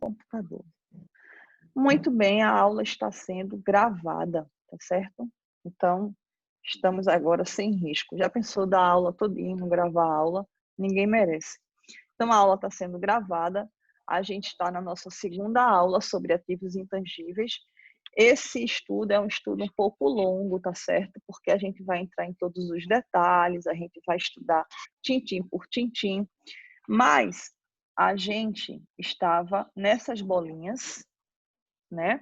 Computador. Muito bem, a aula está sendo gravada, tá certo? Então, estamos agora sem risco. Já pensou dar aula todinha, não gravar a aula? Ninguém merece. Então, a aula está sendo gravada. A gente está na nossa segunda aula sobre ativos intangíveis. Esse estudo é um estudo um pouco longo, tá certo? Porque a gente vai entrar em todos os detalhes, a gente vai estudar tintim por tintim, mas a gente estava nessas bolinhas, né?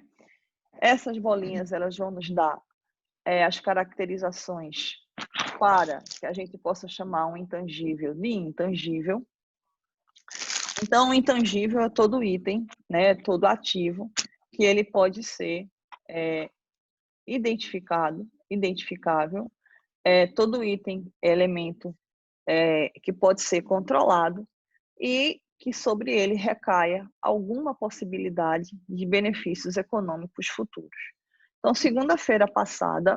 Essas bolinhas, elas vão nos dar as caracterizações para que a gente possa chamar um intangível de intangível. Então, o intangível é todo item, né, todo ativo, que ele pode ser identificável, todo item, elemento que pode ser controlado e que sobre ele recaia alguma possibilidade de benefícios econômicos futuros. Então, segunda-feira passada,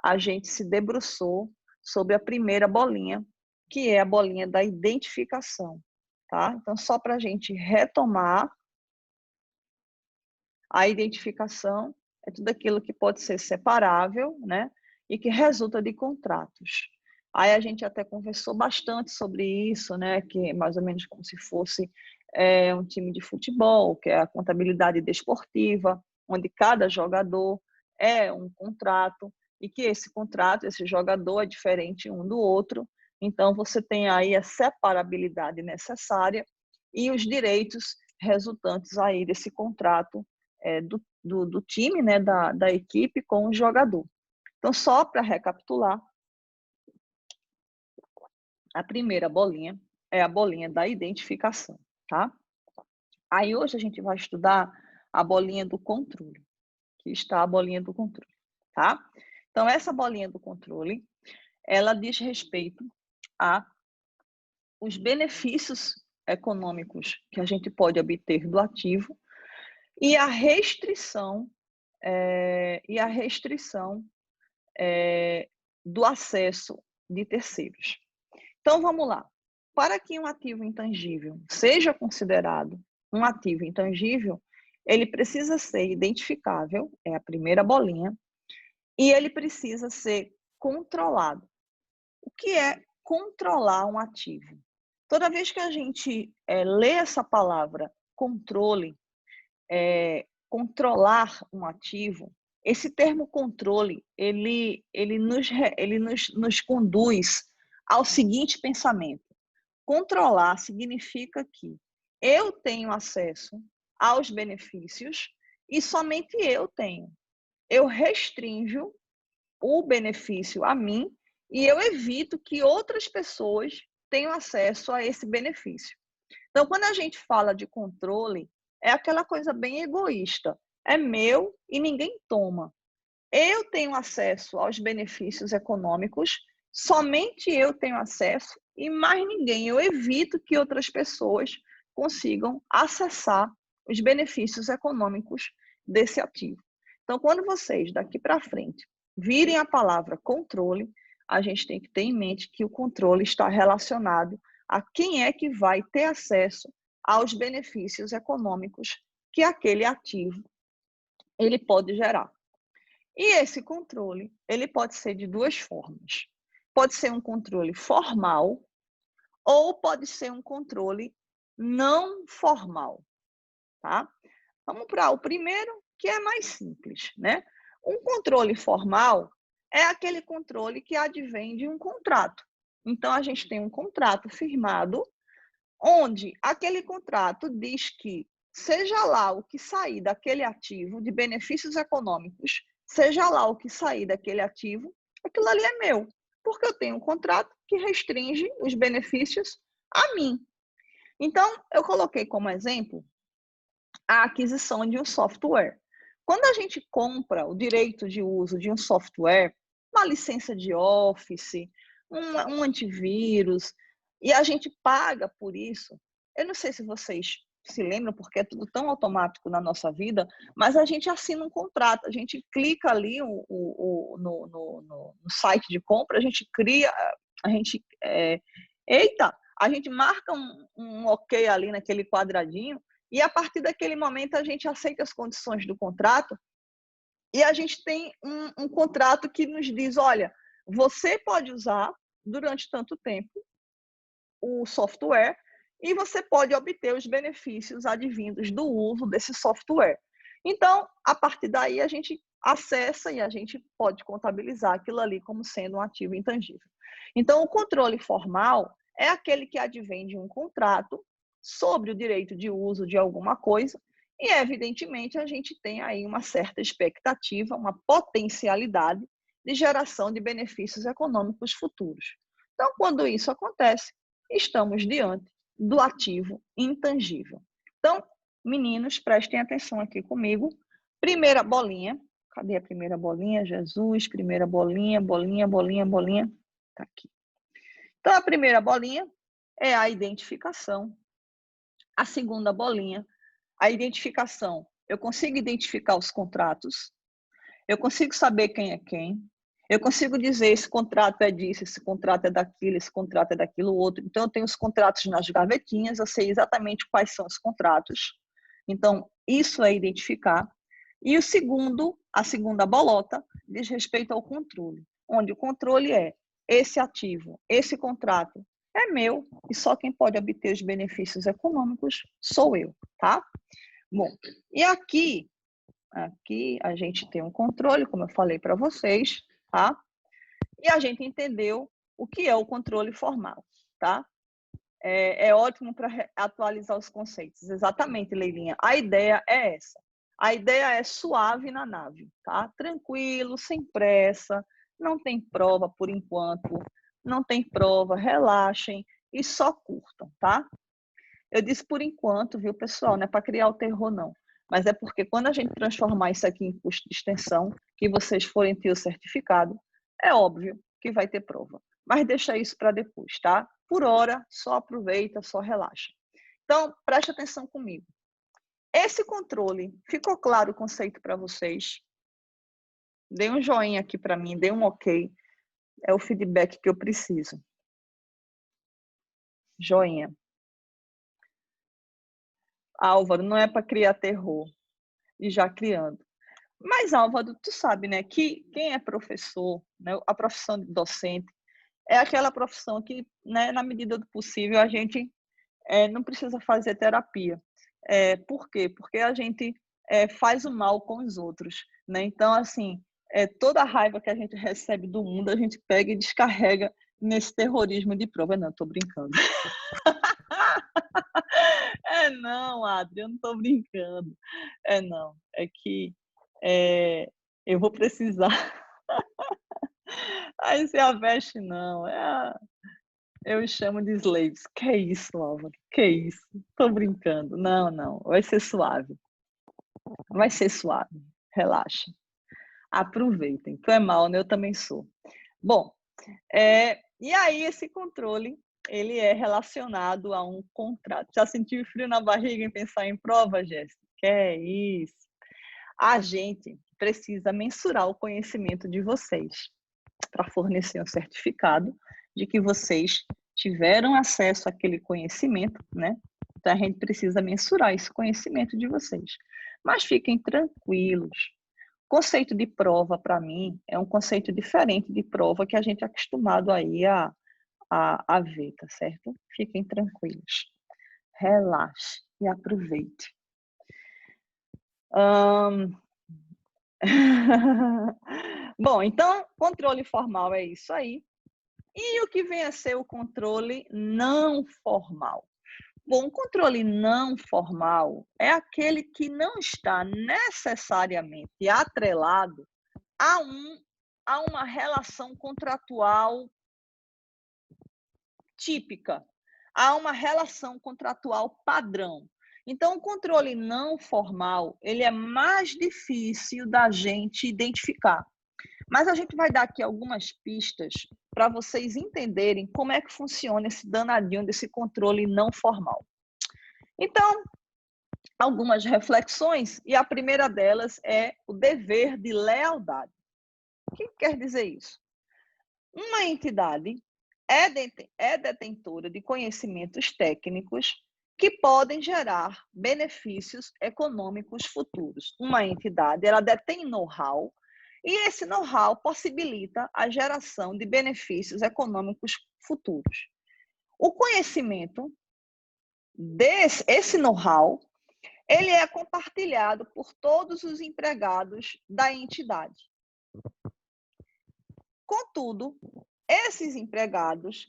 a gente se debruçou sobre a primeira bolinha, que é a bolinha da identificação, tá? Então, só para a gente retomar, a identificação é tudo aquilo que pode ser separável, né? E que resulta de contratos. Aí a gente até conversou bastante sobre isso, né? Que é mais ou menos como se fosse um time de futebol, que é a contabilidade desportiva, onde cada jogador é um contrato e que esse contrato, esse jogador é diferente um do outro. Então, você tem aí a separabilidade necessária e os direitos resultantes aí desse contrato do time, né, da equipe com o jogador. Então, só para recapitular, a primeira bolinha é a bolinha da identificação, tá? Aí hoje a gente vai estudar a bolinha do controle, que está a bolinha do controle, tá? Então, essa bolinha do controle, ela diz respeito a os benefícios econômicos que a gente pode obter do ativo e a restrição do acesso de terceiros. Então, vamos lá. Para que um ativo intangível seja considerado um ativo intangível, ele precisa ser identificável, é a primeira bolinha, e ele precisa ser controlado. O que é controlar um ativo? Toda vez que a gente lê essa palavra controle, controlar um ativo, esse termo controle, ele nos conduz ao seguinte pensamento. Controlar significa que eu tenho acesso aos benefícios e somente eu tenho. Eu restringo o benefício a mim e eu evito que outras pessoas tenham acesso a esse benefício. Então, quando a gente fala de controle, é aquela coisa bem egoísta. É meu e ninguém toma. Eu tenho acesso aos benefícios econômicos, somente eu tenho acesso e mais ninguém. Eu evito que outras pessoas consigam acessar os benefícios econômicos desse ativo. Então, quando vocês, daqui para frente, virem a palavra controle, a gente tem que ter em mente que o controle está relacionado a quem é que vai ter acesso aos benefícios econômicos que aquele ativo ele pode gerar. E esse controle, ele pode ser de duas formas. Pode ser um controle formal ou pode ser um controle não formal, tá? Vamos para o primeiro, que é mais simples, né? Um controle formal é aquele controle que advém de um contrato. Então, a gente tem um contrato firmado, onde aquele contrato diz que, seja lá o que sair daquele ativo de benefícios econômicos, seja lá o que sair daquele ativo, aquilo ali é meu, porque eu tenho um contrato que restringe os benefícios a mim. Então, eu coloquei como exemplo a aquisição de um software. Quando a gente compra o direito de uso de um software, uma licença de Office, um antivírus, e a gente paga por isso, eu não sei se vocês se lembram, porque é tudo tão automático na nossa vida, mas a gente assina um contrato, a gente clica ali no site de compra, a gente cria, a gente marca um ok ali naquele quadradinho, E a partir daquele momento a gente aceita as condições do contrato e a gente tem um contrato que nos diz, olha, você pode usar durante tanto tempo o software e você pode obter os benefícios advindos do uso desse software. Então, a partir daí, a gente acessa e a gente pode contabilizar aquilo ali como sendo um ativo intangível. Então, o controle formal é aquele que advém de um contrato sobre o direito de uso de alguma coisa e, evidentemente, a gente tem aí uma certa expectativa, uma potencialidade de geração de benefícios econômicos futuros. Então, quando isso acontece, estamos diante do ativo intangível. Então, meninos, prestem atenção aqui comigo. Primeira bolinha. Cadê a primeira bolinha? Jesus, primeira bolinha, bolinha, bolinha, bolinha. Está aqui. Então, a primeira bolinha é a identificação. A segunda bolinha, a identificação. Eu consigo identificar os contratos. Eu consigo saber quem é quem. Eu consigo dizer esse contrato é disso, esse contrato é daquilo, esse contrato é daquilo outro. Então, eu tenho os contratos nas gavetinhas, eu sei exatamente quais são os contratos. Então, isso é identificar. E o segundo, a segunda bolota, diz respeito ao controle, onde o controle é esse ativo, esse contrato é meu e só quem pode obter os benefícios econômicos sou eu, tá? Bom, e aqui a gente tem um controle, como eu falei para vocês, tá? E a gente entendeu o que é o controle formal, tá? É ótimo para atualizar os conceitos. Exatamente, Leilinha. A ideia é essa. A ideia é suave na nave, tá? Tranquilo, sem pressa, não tem prova por enquanto, não tem prova, relaxem e só curtam, tá? Eu disse por enquanto, viu, pessoal? Não é para criar o terror, não. Mas é porque quando a gente transformar isso aqui em custo de extensão, que vocês forem ter o certificado, é óbvio que vai ter prova. Mas deixa isso para depois, tá? Por hora, só aproveita, só relaxa. Então, preste atenção comigo. Esse controle, ficou claro o conceito para vocês? Dê um joinha aqui para mim, dê um ok. É o feedback que eu preciso. Joinha. Álvaro, não é para criar terror. E já criando. Mas, Álvaro, tu sabe, né, que quem é professor, né, a profissão de docente, é aquela profissão que, né, na medida do possível, a gente não precisa fazer terapia. Por quê? Porque a gente faz o mal com os outros, né? Então, assim, toda a raiva que a gente recebe do mundo, a gente pega e descarrega nesse terrorismo de prova. Não, estou brincando. Não, Adri, eu não estou brincando. Não. É que eu vou precisar. Aí se aveste, não. Eu chamo de slaves. Que é isso, Álvaro? Que é isso? Tô brincando. Não, não. Vai ser suave. Vai ser suave. Relaxa. Aproveitem. Tu é mal, né? Eu também sou. Bom, e aí esse controle, ele é relacionado a um contrato. Já sentiu frio na barriga em pensar em prova, Jéssica? Que é isso? A gente precisa mensurar o conhecimento de vocês para fornecer um certificado de que vocês tiveram acesso àquele conhecimento, né? Então, a gente precisa mensurar esse conhecimento de vocês. Mas fiquem tranquilos. Conceito de prova, para mim, é um conceito diferente de prova que a gente é acostumado aí a ver, tá certo? Fiquem tranquilos. Relaxe e aproveite. Bom, então, controle formal é isso aí. E o que vem a ser o controle não formal? Bom, o controle não formal é aquele que não está necessariamente atrelado a uma relação contratual típica, a uma relação contratual padrão. Então, o controle não formal, ele é mais difícil da gente identificar. Mas a gente vai dar aqui algumas pistas para vocês entenderem como é que funciona esse danadinho desse controle não formal. Então, algumas reflexões, e a primeira delas é o dever de lealdade. O que quer dizer isso? Uma entidade é detentora de conhecimentos técnicos que podem gerar benefícios econômicos futuros. Uma entidade, ela detém know-how, e esse know-how possibilita a geração de benefícios econômicos futuros. O conhecimento esse know-how, ele é compartilhado por todos os empregados da entidade. Contudo, esses empregados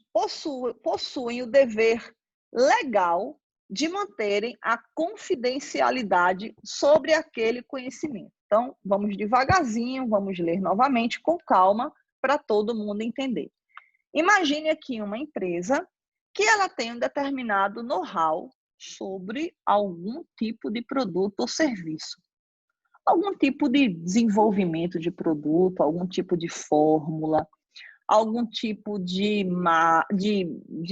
possuem o dever legal de manterem a confidencialidade sobre aquele conhecimento. Então, vamos devagarzinho, vamos ler novamente com calma para todo mundo entender. Imagine aqui uma empresa que ela tem um determinado know-how sobre algum tipo de produto ou serviço. Algum tipo de desenvolvimento de produto, algum tipo de fórmula, algum tipo de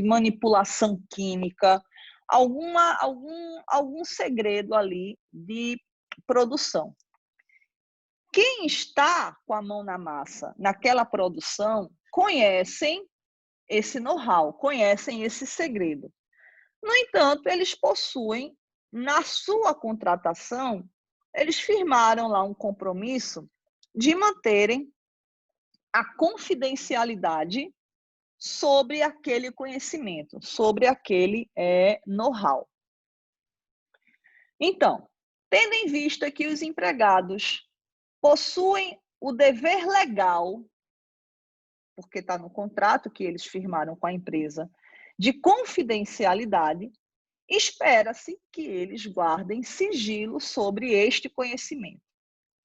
manipulação química, algum segredo ali de produção. Quem está com a mão na massa naquela produção conhecem esse know-how, conhecem esse segredo. No entanto, eles possuem, na sua contratação, eles firmaram lá um compromisso de manterem a confidencialidade sobre aquele conhecimento, sobre aquele know-how. Então, tendo em vista que os empregados possuem o dever legal, porque está no contrato que eles firmaram com a empresa, de confidencialidade, espera-se que eles guardem sigilo sobre este conhecimento.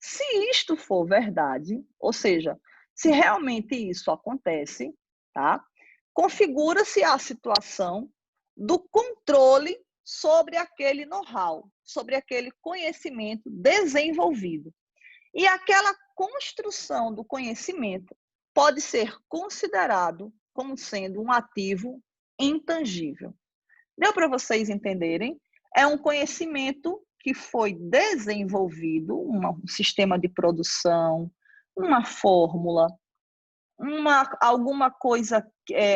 Se isto for verdade, ou seja, se realmente isso acontece, tá? Configura-se a situação do controle sobre aquele know-how, sobre aquele conhecimento desenvolvido. E aquela construção do conhecimento pode ser considerado como sendo um ativo intangível. Deu para vocês entenderem? É um conhecimento que foi desenvolvido, um sistema de produção, uma fórmula, alguma coisa,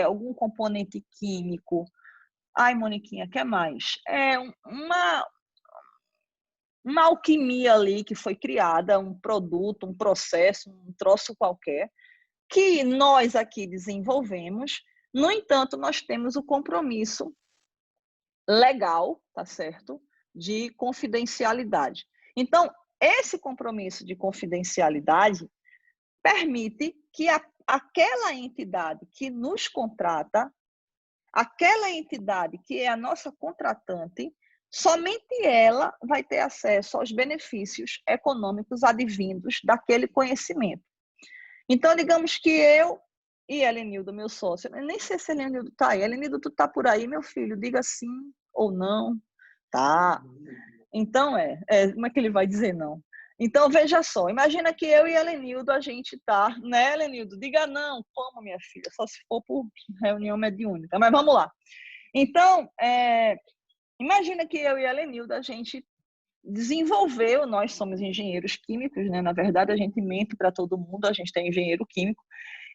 algum componente químico. Ai, Moniquinha, quer mais? É uma alquimia ali que foi criada, um produto, um processo, um troço qualquer, que nós aqui desenvolvemos. No entanto, nós temos o compromisso legal, tá certo? De confidencialidade. Então, esse compromisso de confidencialidade permite que aquela entidade que nos contrata, aquela entidade que é a nossa contratante, somente ela vai ter acesso aos benefícios econômicos advindos daquele conhecimento. Então, digamos que eu e Helenildo, meu sócio, eu nem sei se Helenildo está aí. Helenildo, tu está por aí, meu filho? Diga sim ou não. Tá. Então, como é que ele vai dizer não? Então, veja só, imagina que eu e Helenildo, a gente tá, né, Helenildo? Diga não, como, minha filha? Só se for por reunião mediúnica. Mas vamos lá. Então, imagina que eu e Helenildo, a gente desenvolveu, nós somos engenheiros químicos, né? Na verdade, a gente mente para todo mundo, a gente é engenheiro químico.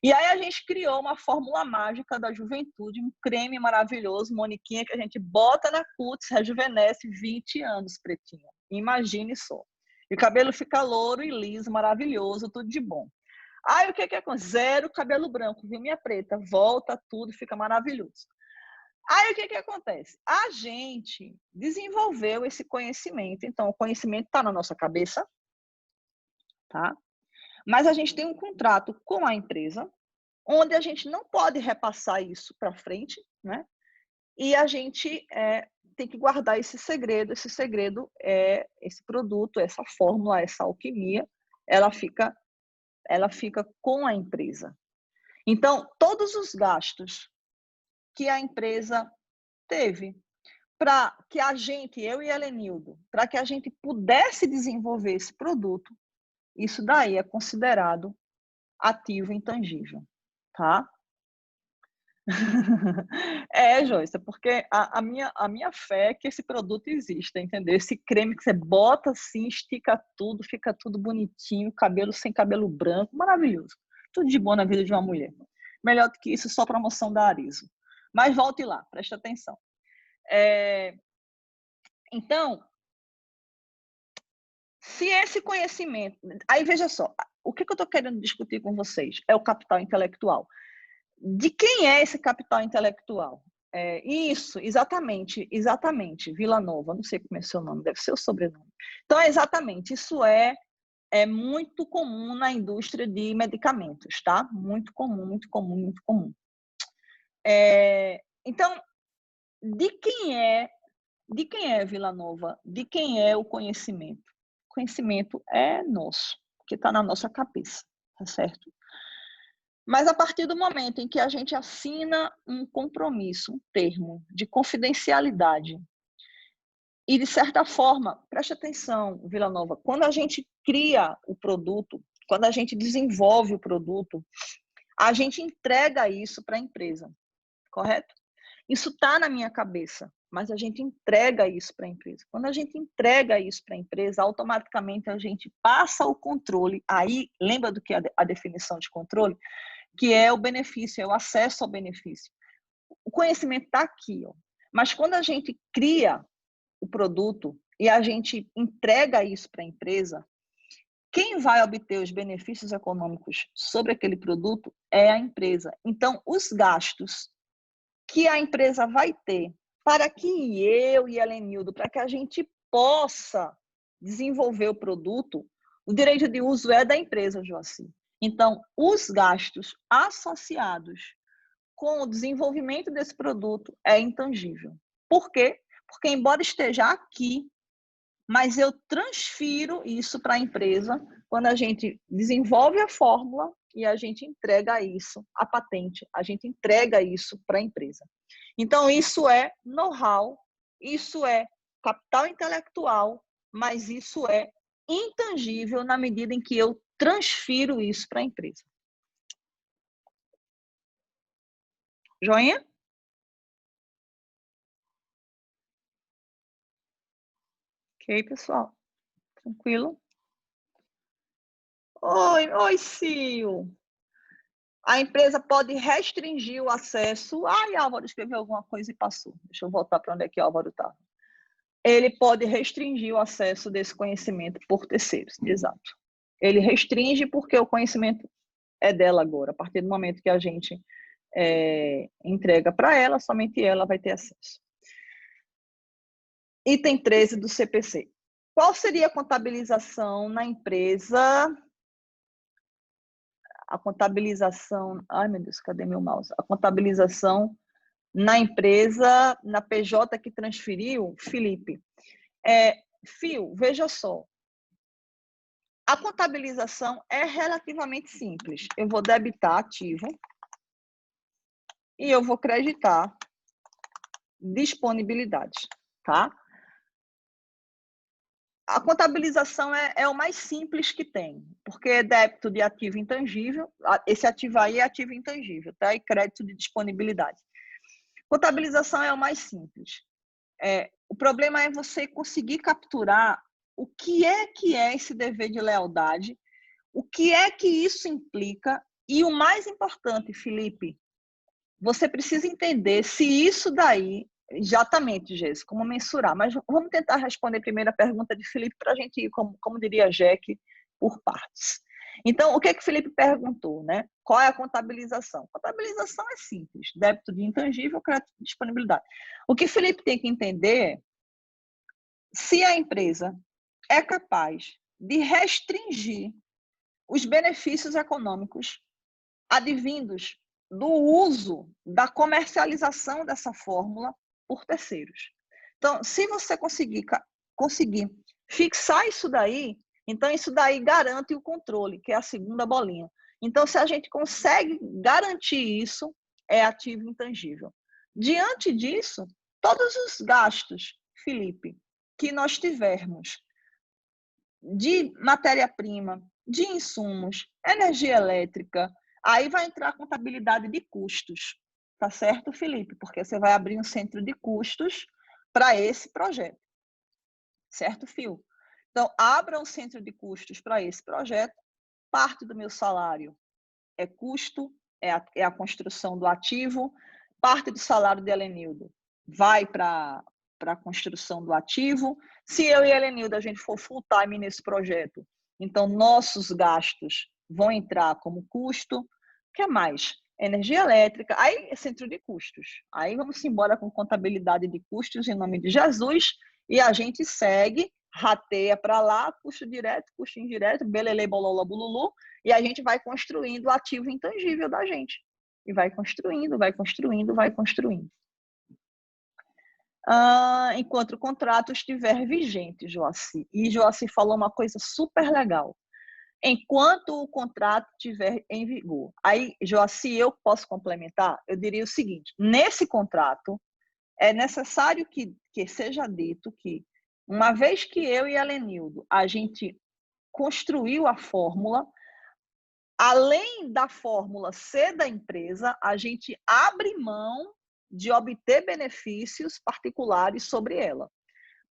E aí a gente criou uma fórmula mágica da juventude, um creme maravilhoso, Moniquinha, que a gente bota na cutis, rejuvenesce 20 anos, pretinha. Imagine só. E o cabelo fica louro e liso, maravilhoso, tudo de bom. Aí o que acontece? Zero cabelo branco, viu, minha preta? Volta tudo, fica maravilhoso. Aí o que acontece? A gente desenvolveu esse conhecimento, então o conhecimento está na nossa cabeça, tá? Mas a gente tem um contrato com a empresa, onde a gente não pode repassar isso para frente, né? E a gente tem que guardar esse segredo. Esse segredo é esse produto, essa fórmula, essa alquimia, ela fica com a empresa. Então, todos os gastos que a empresa teve para que a gente, eu e Helenildo, para que a gente pudesse desenvolver esse produto, isso daí é considerado ativo intangível, tá? Joyce, porque a minha fé é que esse produto exista, entendeu? Esse creme que você bota assim, estica tudo, fica tudo bonitinho, cabelo sem cabelo branco, maravilhoso. Tudo de bom na vida de uma mulher. Melhor do que isso, só promoção da Arizo. Mas volte lá, preste atenção. Então, se esse conhecimento... Aí, veja só, o que eu estou querendo discutir com vocês é o capital intelectual. De quem é esse capital intelectual? Isso, exatamente, Vila Nova, não sei como é o seu nome, deve ser o sobrenome. Então, exatamente, isso é muito comum na indústria de medicamentos, tá? Muito comum, muito comum, muito comum. Então, de quem é Vila Nova? De quem é o conhecimento? O conhecimento é nosso, que está na nossa cabeça, tá certo? Mas a partir do momento em que a gente assina um compromisso, um termo de confidencialidade, e de certa forma, preste atenção, Vila Nova, quando a gente cria o produto, quando a gente desenvolve o produto, a gente entrega isso para a empresa, correto? Isso está na minha cabeça, mas a gente entrega isso para a empresa. Quando a gente entrega isso para a empresa, automaticamente a gente passa o controle. Aí, lembra do que é a definição de controle? Que é o benefício, é o acesso ao benefício. O conhecimento está aqui, ó. Mas quando a gente cria o produto e a gente entrega isso para a empresa, quem vai obter os benefícios econômicos sobre aquele produto é a empresa. Então, os gastos que a empresa vai ter para que eu e a Helenildo, para que a gente possa desenvolver o produto, o direito de uso é da empresa, Joaci. Então, os gastos associados com o desenvolvimento desse produto é intangível. Por quê? Porque, embora esteja aqui, mas eu transfiro isso para a empresa quando a gente desenvolve a fórmula e a gente entrega isso, a patente, a gente entrega isso para a empresa. Então, isso é know-how, isso é capital intelectual, mas isso é intangível na medida em que eu transfiro isso para a empresa. Joinha? Ok, pessoal. Tranquilo? Oi, Sil. A empresa pode restringir o acesso. Ai, Álvaro escreveu alguma coisa e passou. Deixa eu voltar para onde é que Álvaro está. Ele pode restringir o acesso desse conhecimento por terceiros. Exato. Ele restringe porque o conhecimento é dela agora. A partir do momento que a gente entrega para ela, somente ela vai ter acesso. Item 13 do CPC. Qual seria a contabilização na empresa? A contabilização... Ai, meu Deus, cadê meu mouse? A contabilização na empresa, na PJ que transferiu, Felipe. Fio, veja só. A contabilização é relativamente simples. Eu vou debitar ativo e eu vou creditar disponibilidades, tá? A contabilização é o mais simples que tem, porque é débito de ativo intangível, esse ativo aí é ativo intangível, tá? E crédito de disponibilidade. Contabilização é o mais simples. O problema é você conseguir capturar o que é esse dever de lealdade, o que é que isso implica e o mais importante, Felipe, você precisa entender se isso daí, exatamente, Jéssica, como mensurar, mas vamos tentar responder primeiro a pergunta de Felipe para a gente ir, como diria Jack, por partes. Então, o que que Felipe perguntou, né? Qual é a contabilização? Contabilização é simples, débito de intangível, crédito de disponibilidade. O que Felipe tem que entender é se a empresa é capaz de restringir os benefícios econômicos advindos do uso, da comercialização dessa fórmula por terceiros. Então, se você conseguir fixar isso daí, então isso daí garante o controle, que é a segunda bolinha. Então, se a gente consegue garantir isso, é ativo intangível. Diante disso, todos os gastos, Felipe, que nós tivermos de matéria-prima, de insumos, energia elétrica, aí vai entrar a contabilidade de custos, tá certo, Felipe? Porque você vai abrir um centro de custos para esse projeto, certo, Fio? Então, abra um centro de custos para esse projeto, parte do meu salário é custo, é a construção do ativo, parte do salário de Helenildo vai para a construção do ativo. Se eu e a Helenilda a gente for full time nesse projeto, então nossos gastos vão entrar como custo. O que mais? Energia elétrica, aí é centro de custos. Aí vamos embora com contabilidade de custos em nome de Jesus e a gente segue, rateia para lá, custo direto, custo indireto, belele, bololó, bululu, e a gente vai construindo o ativo intangível da gente. E vai construindo, vai construindo, vai construindo. Enquanto o contrato estiver vigente, Joaci. E Joaci falou uma coisa super legal. Enquanto o contrato estiver em vigor. Aí, Joaci, eu posso complementar? Eu diria o seguinte, nesse contrato, é necessário que seja dito que, uma vez que eu e a Lenildo, a gente construiu a fórmula, além da fórmula ser da empresa, a gente abre mão de obter benefícios particulares sobre ela.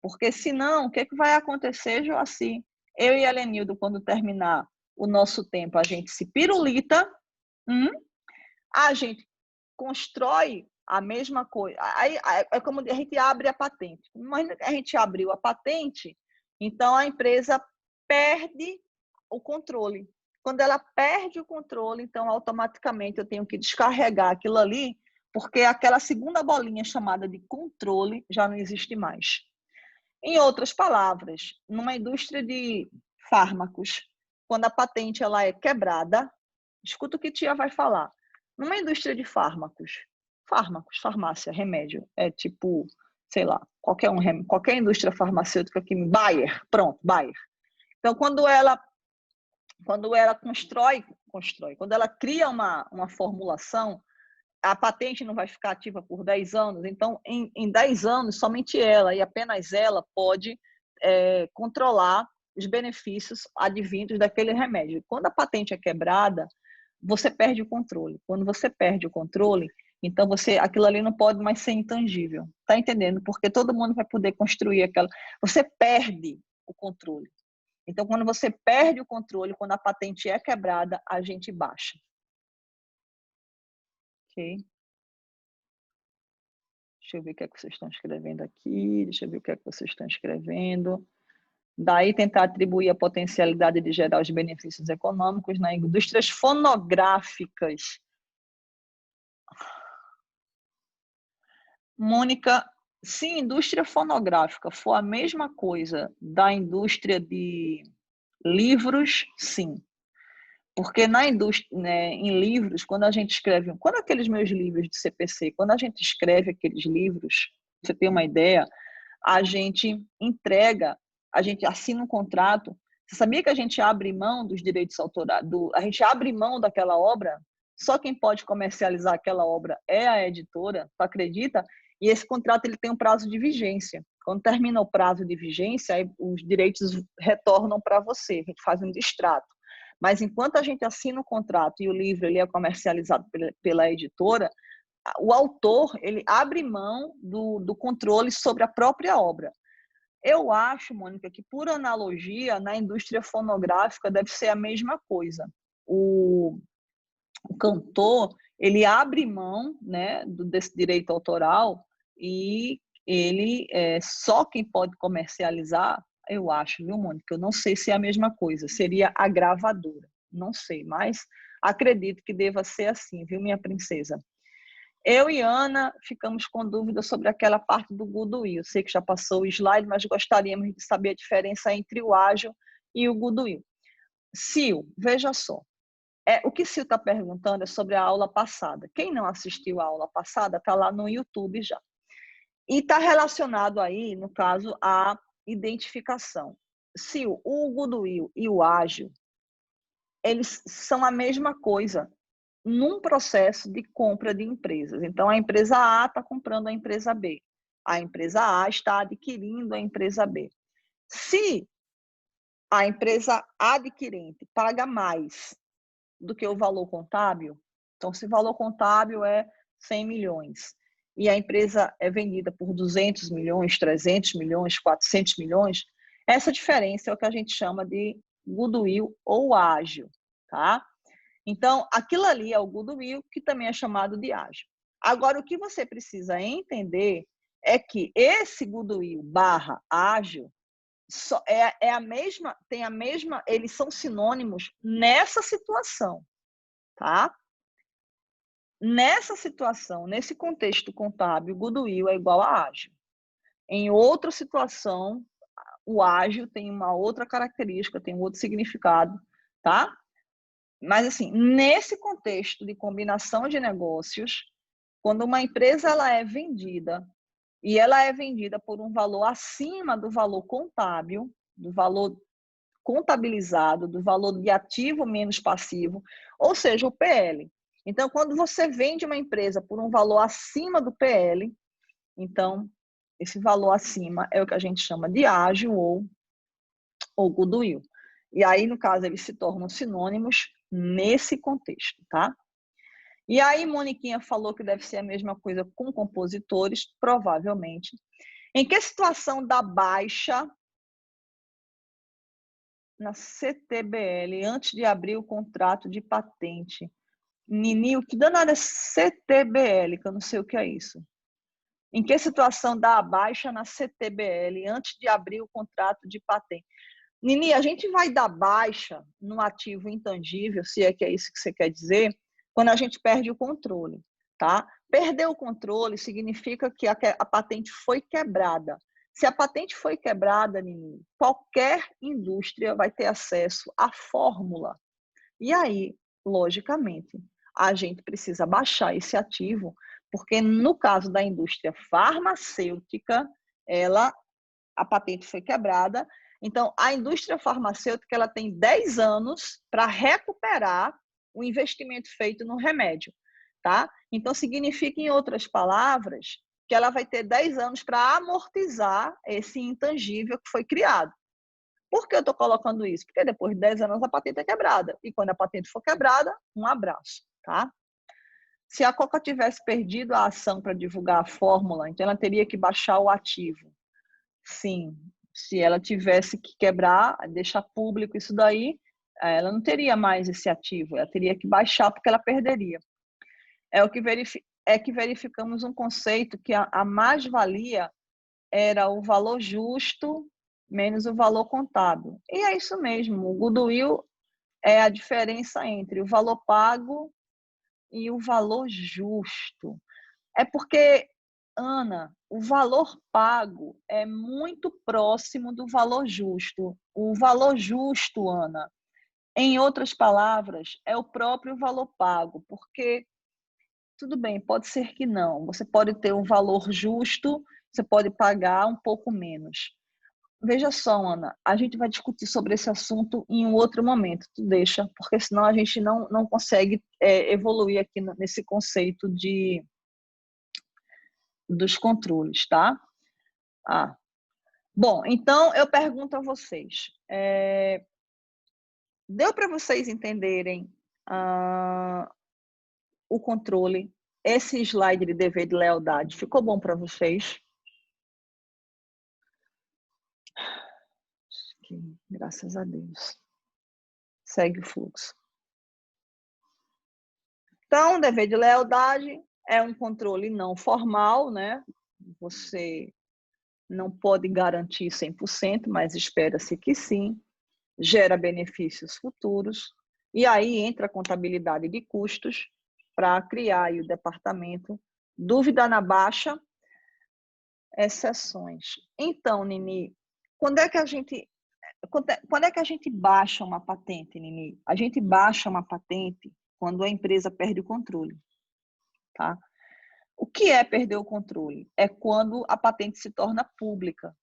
Porque senão, o que vai acontecer, Joaci? Eu e a Lenildo, quando terminar o nosso tempo, a gente se pirulita, a gente constrói a mesma coisa. Aí é como a gente abre a patente. Mas a gente abriu a patente, então a empresa perde o controle. Quando ela perde o controle, então automaticamente eu tenho que descarregar aquilo ali, porque aquela segunda bolinha chamada de controle já não existe mais. Em outras palavras, numa indústria de fármacos, quando a patente ela é quebrada, escuta o que tia vai falar. Numa indústria de fármacos, farmácia, remédio, é tipo, sei lá, qualquer indústria farmacêutica que Bayer, pronto, Bayer. Então, quando ela constrói, quando ela cria uma formulação, a patente não vai ficar ativa por 10 anos, então, em 10 anos, somente ela e apenas ela pode controlar os benefícios advindos daquele remédio. Quando a patente é quebrada, você perde o controle. Quando você perde o controle, então aquilo ali não pode mais ser intangível. Tá entendendo? Porque todo mundo vai poder construir aquela. Você perde o controle. Então, quando você perde o controle, quando a patente é quebrada, a gente baixa. Ok? Deixa eu ver o que é que vocês estão escrevendo aqui. Deixa eu ver o que é que vocês estão escrevendo. Daí tentar atribuir a potencialidade de gerar os benefícios econômicos nas indústrias fonográficas. Mônica, se a indústria fonográfica for a mesma coisa da indústria de livros, sim. Porque na indústria, né, em livros, quando a gente escreve, quando aqueles meus livros de CPC, quando a gente escreve aqueles livros, você tem uma ideia, a gente entrega, a gente assina um contrato. Você sabia que a gente abre mão dos direitos autorais, a gente abre mão daquela obra? Só quem pode comercializar aquela obra é a editora, tu acredita? E esse contrato ele tem um prazo de vigência. Quando termina o prazo de vigência, aí os direitos retornam para você, a gente faz um distrato. Mas enquanto a gente assina o contrato e o livro ele é comercializado pela editora, o autor ele abre mão do controle sobre a própria obra. Eu acho, Mônica, que por analogia, na indústria fonográfica deve ser a mesma coisa. O cantor ele abre mão, né, desse direito autoral e ele só quem pode comercializar, eu acho, viu, Mônica? Eu não sei se é a mesma coisa, seria a gravadora, não sei, mas acredito que deva ser assim, viu, minha princesa? Eu e Ana ficamos com dúvida sobre aquela parte do goodwill. Sei que já passou o slide, mas gostaríamos de saber a diferença entre o ágil e o goodwill. Sil, veja só. O que Sil está perguntando é sobre a aula passada. Quem não assistiu a aula passada está lá no YouTube já. E está relacionado aí, no caso, à identificação. Sil, o goodwill e o ágil, eles são a mesma coisa num processo de compra de empresas. Então, a empresa A está comprando a empresa B. A empresa A está adquirindo a empresa B. Se a empresa adquirente paga mais do que o valor contábil, então, se o valor contábil é 100 milhões e a empresa é vendida por 200 milhões, 300 milhões, 400 milhões, essa diferença é o que a gente chama de goodwill ou ágil, tá? Então, aquilo ali é o goodwill, que também é chamado de ágil. Agora, o que você precisa entender é que esse goodwill barra ágil tem a mesma, eles são sinônimos nessa situação, tá? Nessa situação, nesse contexto contábil, goodwill é igual a ágil. Em outra situação, o ágil tem uma outra característica, tem um outro significado, tá? Mas, assim, nesse contexto de combinação de negócios, quando uma empresa ela é vendida, e ela é vendida por um valor acima do valor contábil, do valor contabilizado, do valor de ativo menos passivo, ou seja, o PL. Então, quando você vende uma empresa por um valor acima do PL, então, esse valor acima é o que a gente chama de ágil ou goodwill. E aí, no caso, eles se tornam sinônimos nesse contexto, tá? E aí, Moniquinha falou que deve ser a mesma coisa com compositores, provavelmente. Em que situação da baixa na CTBL, antes de abrir o contrato de patente? Nini, o que danado é CTBL, que eu não sei o que é isso. Em que situação dá a baixa na CTBL antes de abrir o contrato de patente? Nini, a gente vai dar baixa no ativo intangível, se é que é isso que você quer dizer, quando a gente perde o controle, tá? Perder o controle significa que a patente foi quebrada. Se a patente foi quebrada, Nini, qualquer indústria vai ter acesso à fórmula. E aí, logicamente, a gente precisa baixar esse ativo, porque no caso da indústria farmacêutica, a patente foi quebrada. Então, a indústria farmacêutica ela tem 10 anos para recuperar o investimento feito no remédio, tá? Então, significa, em outras palavras, que ela vai ter 10 anos para amortizar esse intangível que foi criado. Por que eu estou colocando isso? Porque depois de 10 anos a patente é quebrada. E quando a patente for quebrada, um abraço, tá? Se a Coca tivesse perdido a ação para divulgar a fórmula, então ela teria que baixar o ativo. Sim, se ela tivesse que quebrar, deixar público isso daí, ela não teria mais esse ativo, ela teria que baixar porque ela perderia. É que verificamos um conceito que a mais-valia era o valor justo menos o valor contábil. E é isso mesmo, o goodwill é a diferença entre o valor pago e o valor justo. É porque, Ana, o valor pago é muito próximo do valor justo. O valor justo, Ana, em outras palavras, é o próprio valor pago, porque tudo bem, pode ser que não. Você pode ter um valor justo, você pode pagar um pouco menos. Veja só, Ana, a gente vai discutir sobre esse assunto em um outro momento, tu deixa, porque senão a gente não consegue evoluir aqui nesse conceito dos controles, tá? Bom, então eu pergunto a vocês, deu para vocês entenderem o controle, esse slide de dever de lealdade, ficou bom para vocês? Graças a Deus. Segue o fluxo. Então, dever de lealdade é um controle não formal, né? Você não pode garantir 100%, mas espera-se que sim. Gera benefícios futuros. E aí entra a contabilidade de custos para criar aí o departamento. Dúvida na baixa, exceções. Então, Nini, quando é que a gente baixa uma patente, Nini? A gente baixa uma patente quando a empresa perde o controle, tá? O que é perder o controle? É quando a patente se torna pública.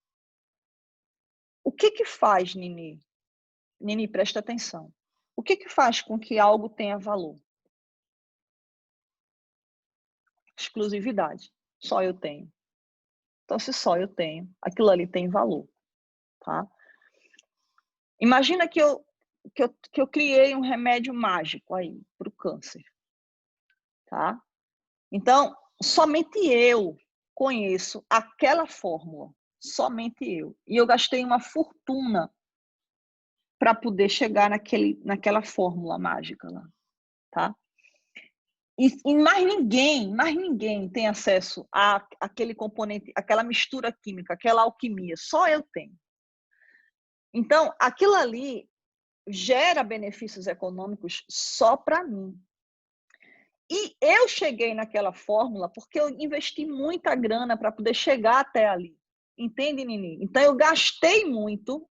O que faz, Nini? Nini, presta atenção. O que faz com que algo tenha valor? Exclusividade. Só eu tenho. Então, se só eu tenho, aquilo ali tem valor, tá? Imagina que eu criei um remédio mágico aí para o câncer, tá? Então, somente eu conheço aquela fórmula, somente eu. E eu gastei uma fortuna para poder chegar naquela fórmula mágica lá, tá? E mais ninguém tem acesso àquele componente, àquela mistura química, aquela alquimia. Só eu tenho. Então, aquilo ali gera benefícios econômicos só para mim. E eu cheguei naquela fórmula porque eu investi muita grana para poder chegar até ali. Entende, Nini? Então, eu gastei muito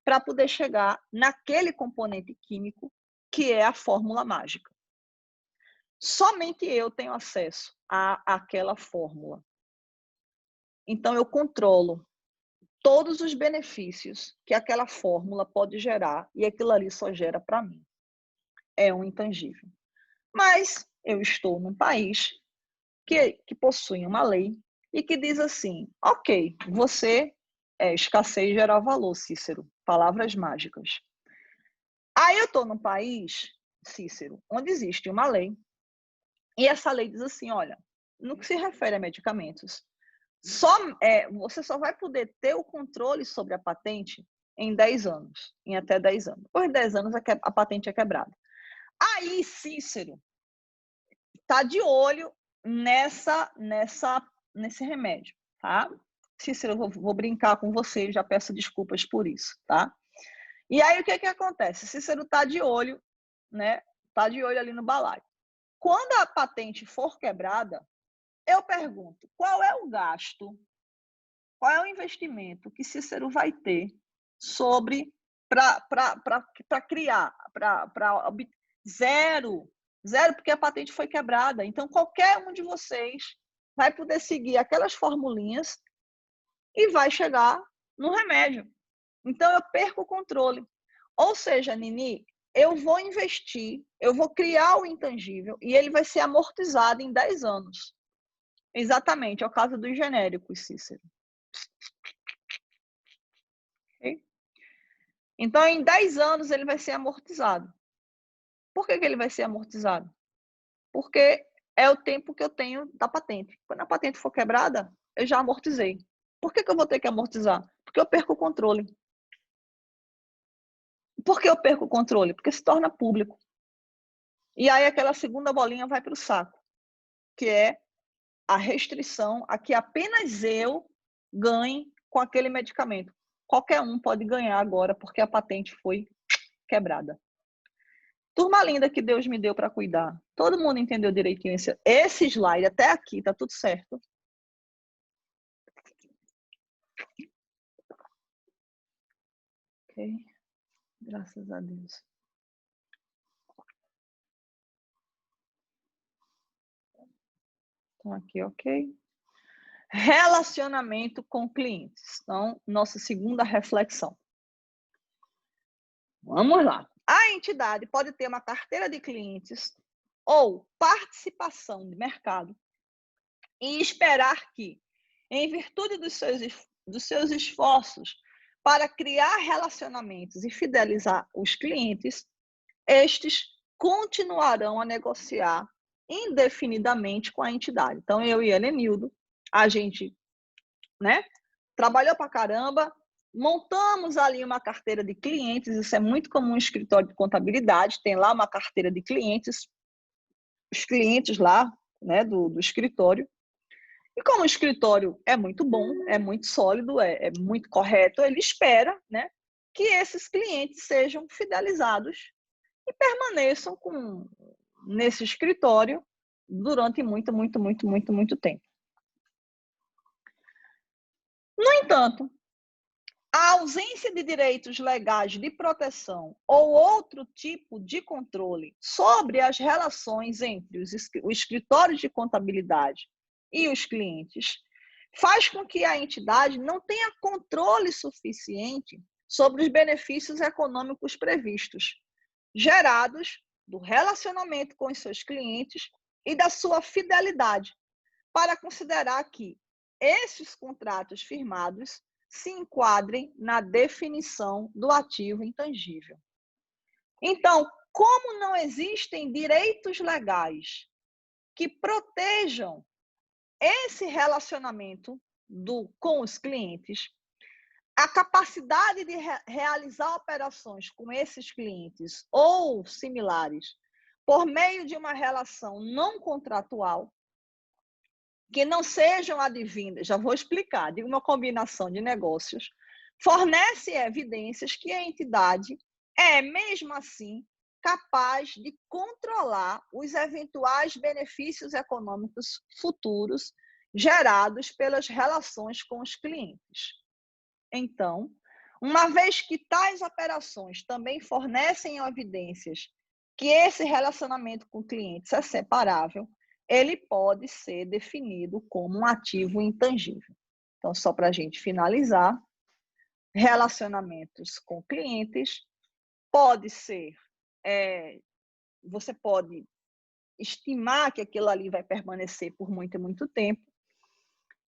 para poder chegar naquele componente químico que é a fórmula mágica. Somente eu tenho acesso àquela fórmula. Então, eu controlo todos os benefícios que aquela fórmula pode gerar e aquilo ali só gera para mim. É um intangível. Mas eu estou num país que possui uma lei e que diz assim, ok, você é escassez gera valor, Cícero. Palavras mágicas. Aí eu estou num país, Cícero, onde existe uma lei e essa lei diz assim, olha, no que se refere a medicamentos, você só vai poder ter o controle sobre a patente em 10 anos, em até 10 anos. Depois de 10 anos, a patente é quebrada. Aí, Cícero está de olho nesse remédio, tá? Cícero, eu vou brincar com você, já peço desculpas por isso, tá? E aí, o que acontece? Cícero está de olho, né? Está de olho ali no balaio. Quando a patente for quebrada, eu pergunto, qual é o gasto, qual é o investimento que Cícero vai ter para criar, zero, porque a patente foi quebrada. Então, qualquer um de vocês vai poder seguir aquelas formulinhas e vai chegar no remédio. Então, eu perco o controle. Ou seja, Nini, eu vou investir, eu vou criar o intangível e ele vai ser amortizado em 10 anos. Exatamente, é o caso dos genéricos, Cícero. Okay? Então, em 10 anos, ele vai ser amortizado. Por que ele vai ser amortizado? Porque é o tempo que eu tenho da patente. Quando a patente for quebrada, eu já amortizei. Por que eu vou ter que amortizar? Porque eu perco o controle. Por que eu perco o controle? Porque se torna público. E aí aquela segunda bolinha vai para o saco, que é a restrição a que apenas eu ganhe com aquele medicamento. Qualquer um pode ganhar agora, porque a patente foi quebrada. Turma linda que Deus me deu para cuidar. Todo mundo entendeu direitinho esse slide até aqui, tá tudo certo? Ok. Graças a Deus. Então, aqui, ok. Relacionamento com clientes. Então, nossa segunda reflexão. Vamos lá. A entidade pode ter uma carteira de clientes ou participação de mercado e esperar que, em virtude dos seus esforços para criar relacionamentos e fidelizar os clientes, estes continuarão a negociar indefinidamente com a entidade. Então, eu e Helenildo, a gente, né, trabalhou para caramba, montamos ali uma carteira de clientes, isso é muito comum em escritório de contabilidade, tem lá uma carteira de clientes, os clientes lá, né, do escritório. E como o escritório é muito bom, é muito sólido, é muito correto, ele espera, né, que esses clientes sejam fidelizados e permaneçam nesse escritório durante muito tempo. No entanto, a ausência de direitos legais de proteção ou outro tipo de controle sobre as relações entre os escritórios de contabilidade e os clientes faz com que a entidade não tenha controle suficiente sobre os benefícios econômicos previstos, gerados do relacionamento com os seus clientes e da sua fidelidade, para considerar que esses contratos firmados se enquadrem na definição do ativo intangível. Então, como não existem direitos legais que protejam esse relacionamento com os clientes, a capacidade de realizar operações com esses clientes ou similares por meio de uma relação não contratual, que não sejam advindas, já vou explicar, de uma combinação de negócios, fornece evidências que a entidade é, mesmo assim, capaz de controlar os eventuais benefícios econômicos futuros gerados pelas relações com os clientes. Então, uma vez que tais operações também fornecem evidências que esse relacionamento com clientes é separável, ele pode ser definido como um ativo intangível. Então, só para a gente finalizar, relacionamentos com clientes pode ser, você pode estimar que aquilo ali vai permanecer por muito e muito tempo,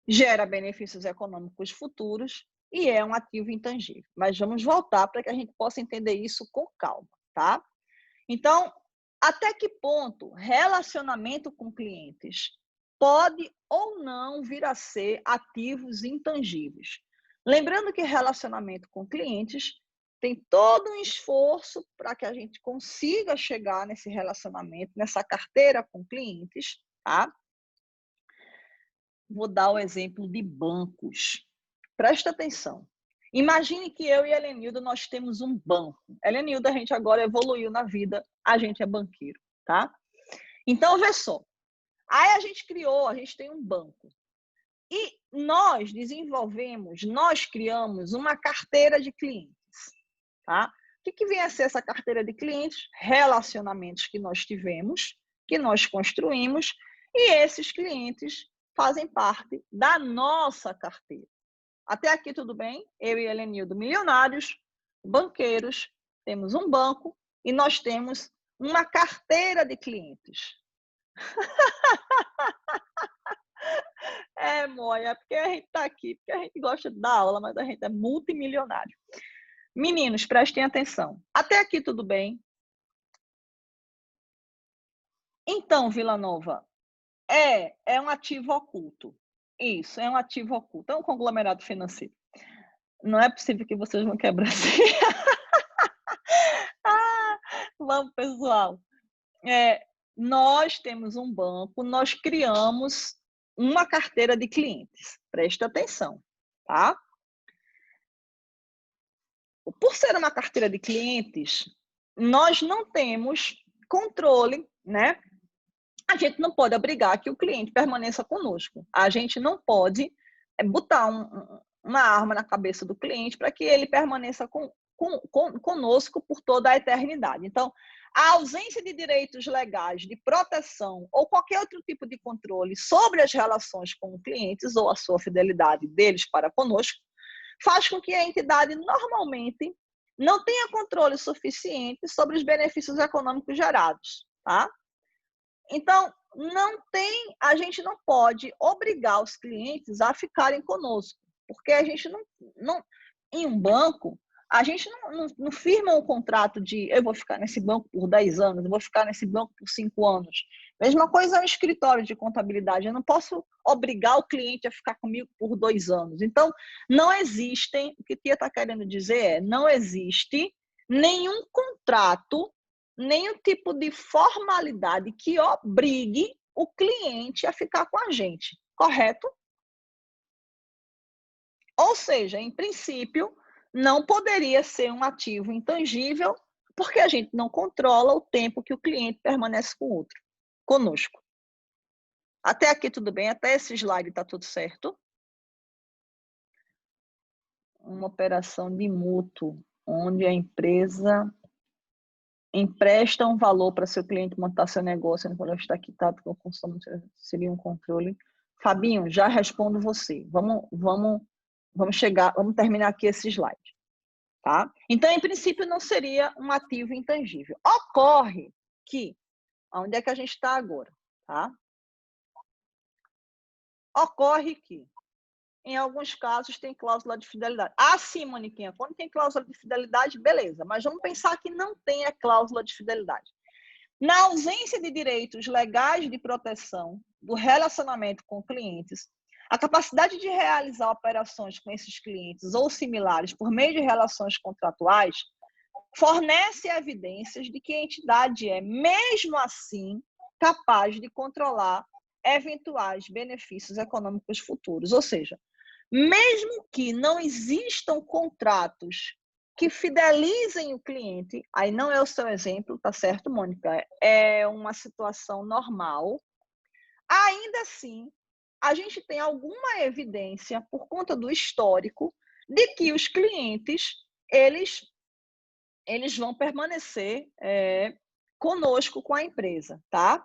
gera benefícios econômicos futuros e é um ativo intangível. Mas vamos voltar para que a gente possa entender isso com calma, tá? Então, até que ponto relacionamento com clientes pode ou não vir a ser ativos intangíveis? Lembrando que relacionamento com clientes tem todo um esforço para que a gente consiga chegar nesse relacionamento, nessa carteira com clientes, tá? Vou dar o exemplo de bancos. Presta atenção. Imagine que eu e a Helenilda, nós temos um banco. A Helenilda, a gente agora evoluiu na vida, a gente é banqueiro, tá? Então, vê só. Aí a gente tem um banco. E nós criamos uma carteira de clientes, tá? O que vem a ser essa carteira de clientes? Relacionamentos que nós tivemos, que nós construímos, e esses clientes fazem parte da nossa carteira. Até aqui tudo bem? Eu e Helenildo, milionários, banqueiros, temos um banco e nós temos uma carteira de clientes. Moia, é porque a gente está aqui, porque a gente gosta de dar aula, mas a gente é multimilionário. Meninos, prestem atenção. Até aqui tudo bem? Então, Vila Nova, é um ativo oculto. Isso, é um ativo oculto. É um conglomerado financeiro. Não é possível que vocês vão quebrar assim. Vamos, pessoal. Nós temos um banco, nós criamos uma carteira de clientes. Presta atenção, tá? Por ser uma carteira de clientes, nós não temos controle, né? A gente não pode obrigar que o cliente permaneça conosco. A gente não pode botar uma arma na cabeça do cliente para que ele permaneça conosco por toda a eternidade. Então, a ausência de direitos legais de proteção ou qualquer outro tipo de controle sobre as relações com clientes ou a sua fidelidade deles para conosco faz com que a entidade normalmente não tenha controle suficiente sobre os benefícios econômicos gerados, tá? Então, a gente não pode obrigar os clientes a ficarem conosco, porque a gente em um banco, a gente não firma um contrato de eu vou ficar nesse banco por 10 anos, eu vou ficar nesse banco por 5 anos. Mesma coisa é um escritório de contabilidade, eu não posso obrigar o cliente a ficar comigo por 2 anos. Então, não existem, o que a Tia está querendo dizer não existe nenhum contrato, nenhum tipo de formalidade que obrigue o cliente a ficar com a gente, correto? Ou seja, em princípio, não poderia ser um ativo intangível, porque a gente não controla o tempo que o cliente permanece conosco. Até aqui tudo bem? Até esse slide está tudo certo? Uma operação de mútuo, onde a empresa empresta um valor para seu cliente montar seu negócio, no valor está quitado com o consumo, seria um controle. Fabinho, já respondo você. Vamos terminar aqui esse slide. Tá? Então, em princípio, não seria um ativo intangível. Ocorre que, onde é que a gente está agora? Tá? Ocorre que, em alguns casos, tem cláusula de fidelidade. Ah, sim, Moniquinha, quando tem cláusula de fidelidade, beleza, mas vamos pensar que não tem a cláusula de fidelidade. Na ausência de direitos legais de proteção do relacionamento com clientes, a capacidade de realizar operações com esses clientes ou similares por meio de relações contratuais fornece evidências de que a entidade é, mesmo assim, capaz de controlar eventuais benefícios econômicos futuros. Ou seja, mesmo que não existam contratos que fidelizem o cliente, aí não é o seu exemplo, tá certo, Mônica? É uma situação normal. Ainda assim, a gente tem alguma evidência, por conta do histórico, de que os clientes, eles vão permanecer conosco, com a empresa, tá?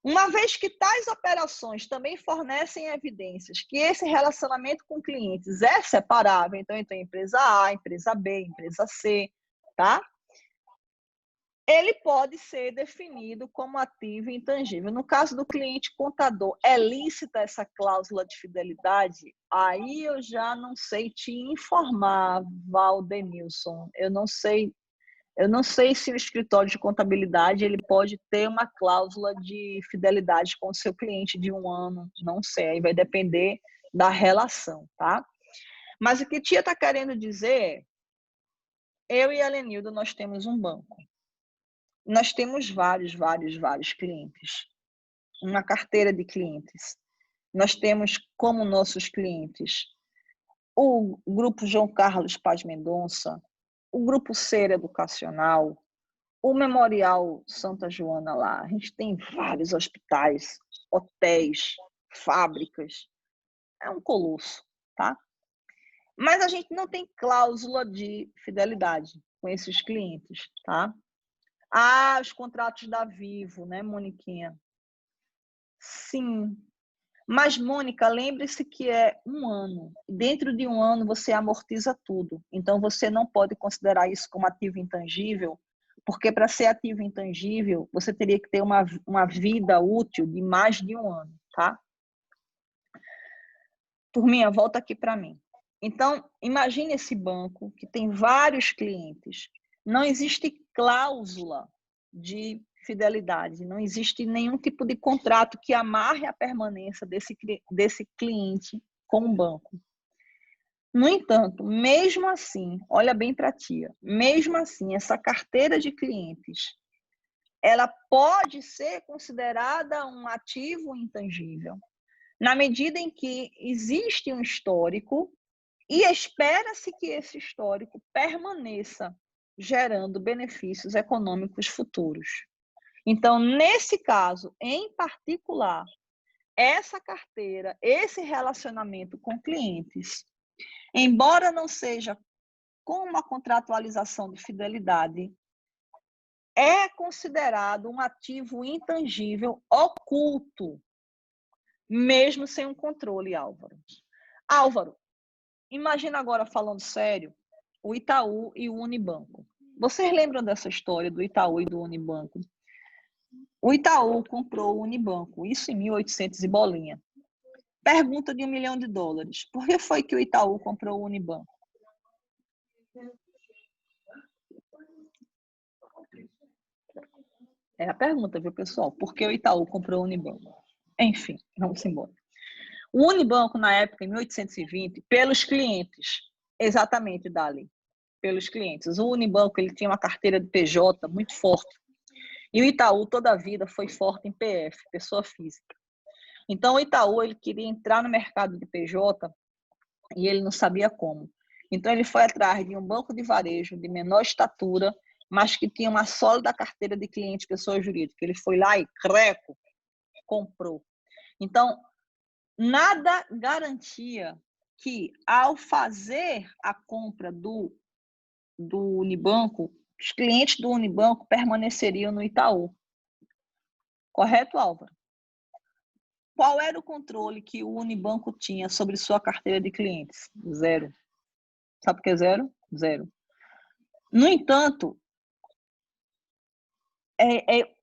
Uma vez que tais operações também fornecem evidências que esse relacionamento com clientes é separável, então tem empresa A, empresa B, empresa C, tá? Ele pode ser definido como ativo intangível. No caso do cliente contador, é lícita essa cláusula de fidelidade? Aí eu já não sei te informar, Valdenilson. Eu não sei se o escritório de contabilidade ele pode ter uma cláusula de fidelidade com o seu cliente de 1 ano. Não sei, aí vai depender da relação, tá? Mas o que a tia está querendo dizer é, eu e a Lenilda, nós temos um banco. Nós temos vários clientes. Uma carteira de clientes. Nós temos como nossos clientes o Grupo João Carlos Paz Mendonça, o Grupo Ser Educacional, o Memorial Santa Joana lá. A gente tem vários hospitais, hotéis, fábricas. É um colosso, tá? Mas a gente não tem cláusula de fidelidade com esses clientes, tá? Ah, os contratos da Vivo, né, Moniquinha? Sim. Mas, Mônica, lembre-se que é 1 ano. Dentro de 1 ano, você amortiza tudo. Então, você não pode considerar isso como ativo intangível, porque para ser ativo intangível, você teria que ter uma vida útil de mais de 1 ano, tá? Turminha, volta aqui para mim. Então, imagine esse banco que tem vários clientes. Não existe cláusula de fidelidade, não existe nenhum tipo de contrato que amarre a permanência desse cliente com o banco. No entanto, mesmo assim, olha bem para a tia, mesmo assim, essa carteira de clientes, ela pode ser considerada um ativo intangível, na medida em que existe um histórico e espera-se que esse histórico permaneça gerando benefícios econômicos futuros. Então, nesse caso, em particular, essa carteira, esse relacionamento com clientes, embora não seja com uma contratualização de fidelidade, é considerado um ativo intangível oculto, mesmo sem um controle, Álvaro. Álvaro, imagina agora, falando sério, o Itaú e o Unibanco. Vocês lembram dessa história do Itaú e do Unibanco? O Itaú comprou o Unibanco, isso em 1800 e bolinha. Pergunta de $1 milhão. Por que foi que o Itaú comprou o Unibanco? É a pergunta, viu, pessoal? Por que o Itaú comprou o Unibanco? Enfim, vamos embora. O Unibanco, na época, em 1820, pelos clientes, exatamente, Dali, pelos clientes. O Unibanco ele tinha uma carteira de PJ muito forte. E o Itaú, toda a vida, foi forte em PF, pessoa física. Então, o Itaú ele queria entrar no mercado de PJ e ele não sabia como. Então, ele foi atrás de um banco de varejo de menor estatura, mas que tinha uma sólida carteira de clientes, pessoa jurídica. Ele foi lá e, creco, comprou. Então, nada garantia que, ao fazer a compra do Unibanco, os clientes do Unibanco permaneceriam no Itaú. Correto, Álvaro? Qual era o controle que o Unibanco tinha sobre sua carteira de clientes? Zero. Sabe o que é zero? Zero. No entanto,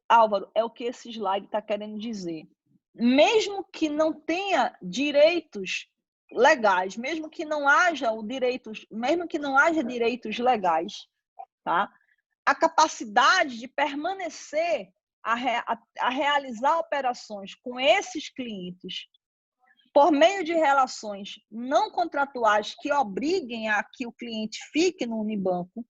Álvaro, é o que esse slide está querendo dizer. Mesmo que não tenha direitos legais, mesmo que não haja direitos legais, tá? A capacidade de permanecer a realizar operações com esses clientes por meio de relações não contratuais que obriguem a que o cliente fique no Unibanco,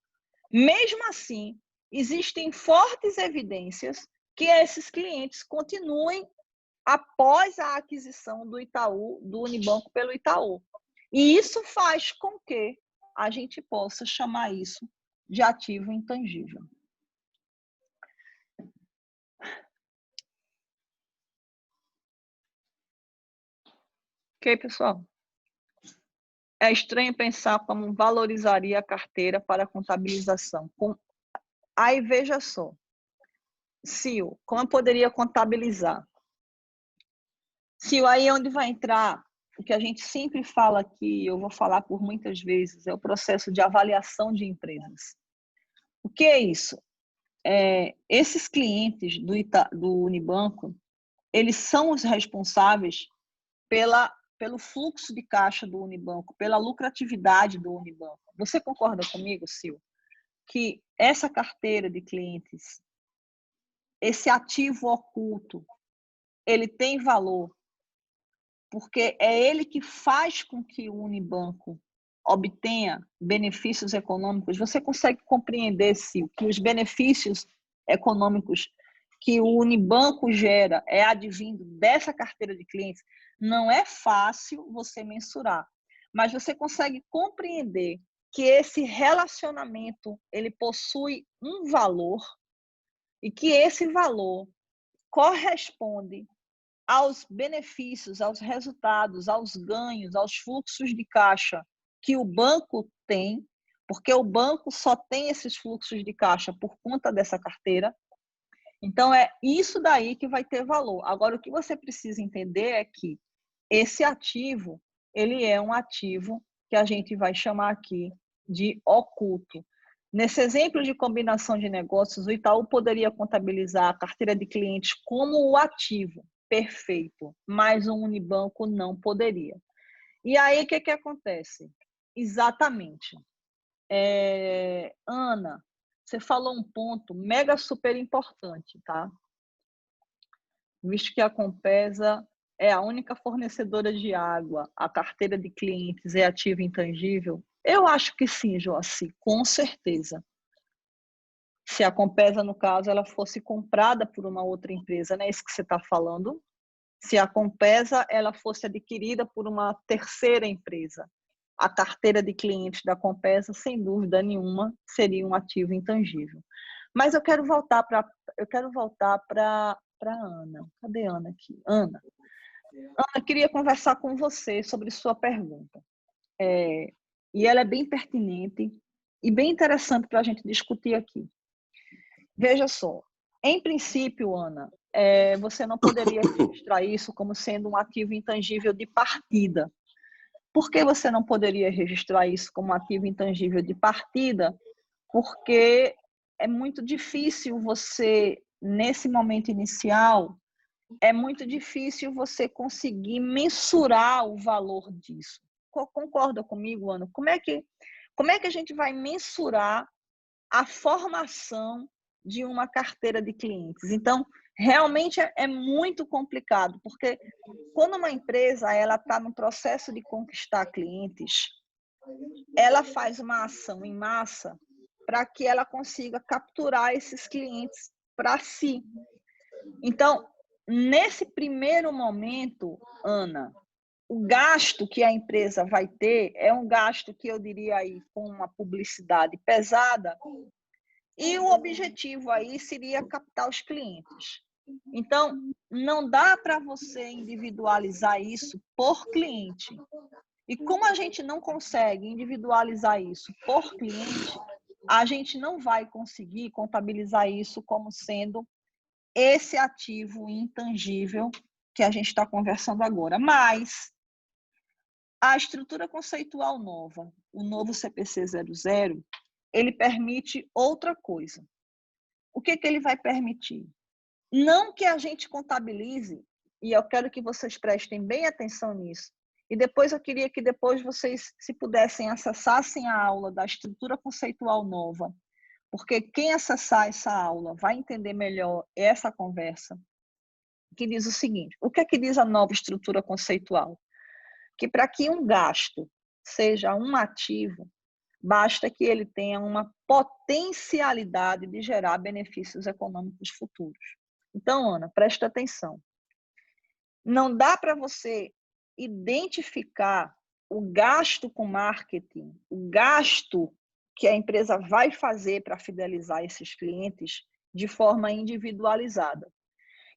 Mesmo assim, existem fortes evidências que esses clientes continuem após a aquisição do Itaú, do Unibanco pelo Itaú. E isso faz com que a gente possa chamar isso de ativo intangível. Ok, pessoal? É estranho pensar como valorizaria a carteira para a contabilização. Aí, veja só. Sil, como eu poderia contabilizar? Sil, aí é onde vai entrar o que a gente sempre fala aqui, eu vou falar por muitas vezes, é o processo de avaliação de empresas. O que é isso? Esses clientes do Unibanco, eles são os responsáveis pelo fluxo de caixa do Unibanco, pela lucratividade do Unibanco. Você concorda comigo, Sil, que essa carteira de clientes, esse ativo oculto, ele tem valor, porque é ele que faz com que o Unibanco obtenha benefícios econômicos? Você consegue compreender, Sil, que os benefícios econômicos que o Unibanco gera é advindo dessa carteira de clientes? Não é fácil você mensurar, mas você consegue compreender que esse relacionamento ele possui um valor e que esse valor corresponde aos benefícios, aos resultados, aos ganhos, aos fluxos de caixa que o banco tem, porque o banco só tem esses fluxos de caixa por conta dessa carteira. Então, é isso daí que vai ter valor. Agora, o que você precisa entender é que esse ativo, ele é um ativo que a gente vai chamar aqui de oculto. Nesse exemplo de combinação de negócios, o Itaú poderia contabilizar a carteira de clientes como o ativo perfeito, mas o Unibanco não poderia. E aí, o que acontece? Exatamente. Ana, você falou um ponto mega super importante, tá? Visto que a Compesa é a única fornecedora de água, a carteira de clientes é ativo intangível? Eu acho que sim, Joaci, com certeza. Se a Compesa, no caso, ela fosse comprada por uma outra empresa, não é isso que você está falando? Se a Compesa ela fosse adquirida por uma terceira empresa, a carteira de clientes da Compesa, sem dúvida nenhuma, seria um ativo intangível. Mas eu quero voltar para Ana. Cadê Ana aqui? Ana, eu queria conversar com você sobre sua pergunta. E ela é bem pertinente e bem interessante para a gente discutir aqui. Veja só, em princípio, Ana, você não poderia registrar isso como sendo um ativo intangível de partida. Por que você não poderia registrar isso como ativo intangível de partida? Porque é muito difícil você, nesse momento inicial, é muito difícil você conseguir mensurar o valor disso. Concorda comigo, Ana? Como é que a gente vai mensurar a formação de uma carteira de clientes? Então, realmente é muito complicado, porque quando uma empresa ela está no processo de conquistar clientes, ela faz uma ação em massa para que ela consiga capturar esses clientes para si. Então, nesse primeiro momento, Ana, o gasto que a empresa vai ter é um gasto que eu diria aí com uma publicidade pesada, e o objetivo aí seria captar os clientes. Então, não dá para você individualizar isso por cliente. E como a gente não consegue individualizar isso por cliente, a gente não vai conseguir contabilizar isso como sendo esse ativo intangível que a gente está conversando agora. Mas a estrutura conceitual nova, o novo CPC 00, ele permite outra coisa. O que ele vai permitir? Não que a gente contabilize, e eu quero que vocês prestem bem atenção nisso, e depois eu queria que depois vocês, se pudessem, acessassem a aula da estrutura conceitual nova, porque quem acessar essa aula vai entender melhor essa conversa, que diz o seguinte: o que é que diz a nova estrutura conceitual? Que para que um gasto seja um ativo, basta que ele tenha uma potencialidade de gerar benefícios econômicos futuros. Então, Ana, presta atenção. Não dá para você identificar o gasto com marketing, o gasto que a empresa vai fazer para fidelizar esses clientes de forma individualizada.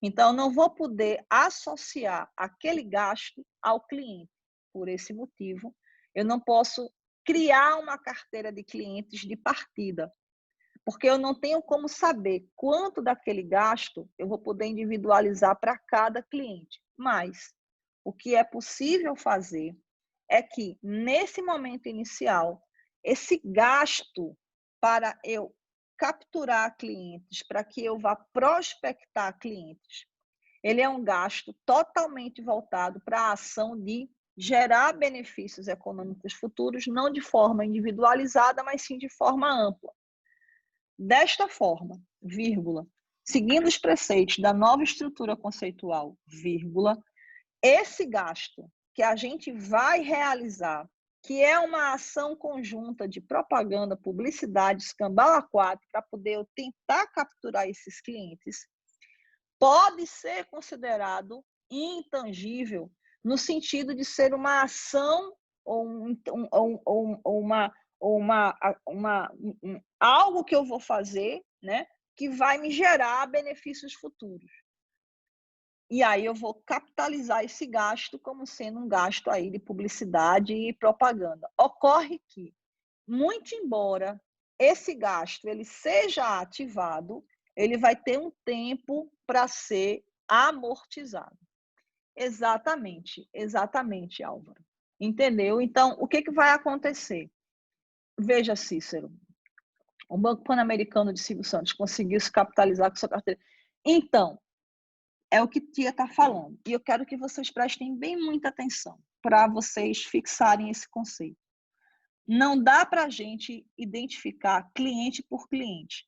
Então, não vou poder associar aquele gasto ao cliente. Por esse motivo, eu não posso criar uma carteira de clientes de partida, porque eu não tenho como saber quanto daquele gasto eu vou poder individualizar para cada cliente. Mas o que é possível fazer é que, nesse momento inicial, esse gasto para eu capturar clientes, para que eu vá prospectar clientes, ele é um gasto totalmente voltado para a ação de gerar benefícios econômicos futuros, não de forma individualizada, mas sim de forma ampla. Desta forma, vírgula, seguindo os preceitos da nova estrutura conceitual, vírgula, esse gasto que a gente vai realizar, que é uma ação conjunta de propaganda, publicidade, escambau a quatro, para poder eu tentar capturar esses clientes, pode ser considerado intangível no sentido de ser uma ação algo que eu vou fazer, né, que vai me gerar benefícios futuros. E aí eu vou capitalizar esse gasto como sendo um gasto aí de publicidade e propaganda. Ocorre que, muito embora esse gasto ele seja ativado, ele vai ter um tempo para ser amortizado. Exatamente, Álvaro. Entendeu? Então, o que vai acontecer? Veja, Cícero, o Banco Pan-Americano de Silvio Santos conseguiu se capitalizar com sua carteira. Então, é o que Tia está falando. E eu quero que vocês prestem bem muita atenção para vocês fixarem esse conceito. Não dá para a gente identificar cliente por cliente.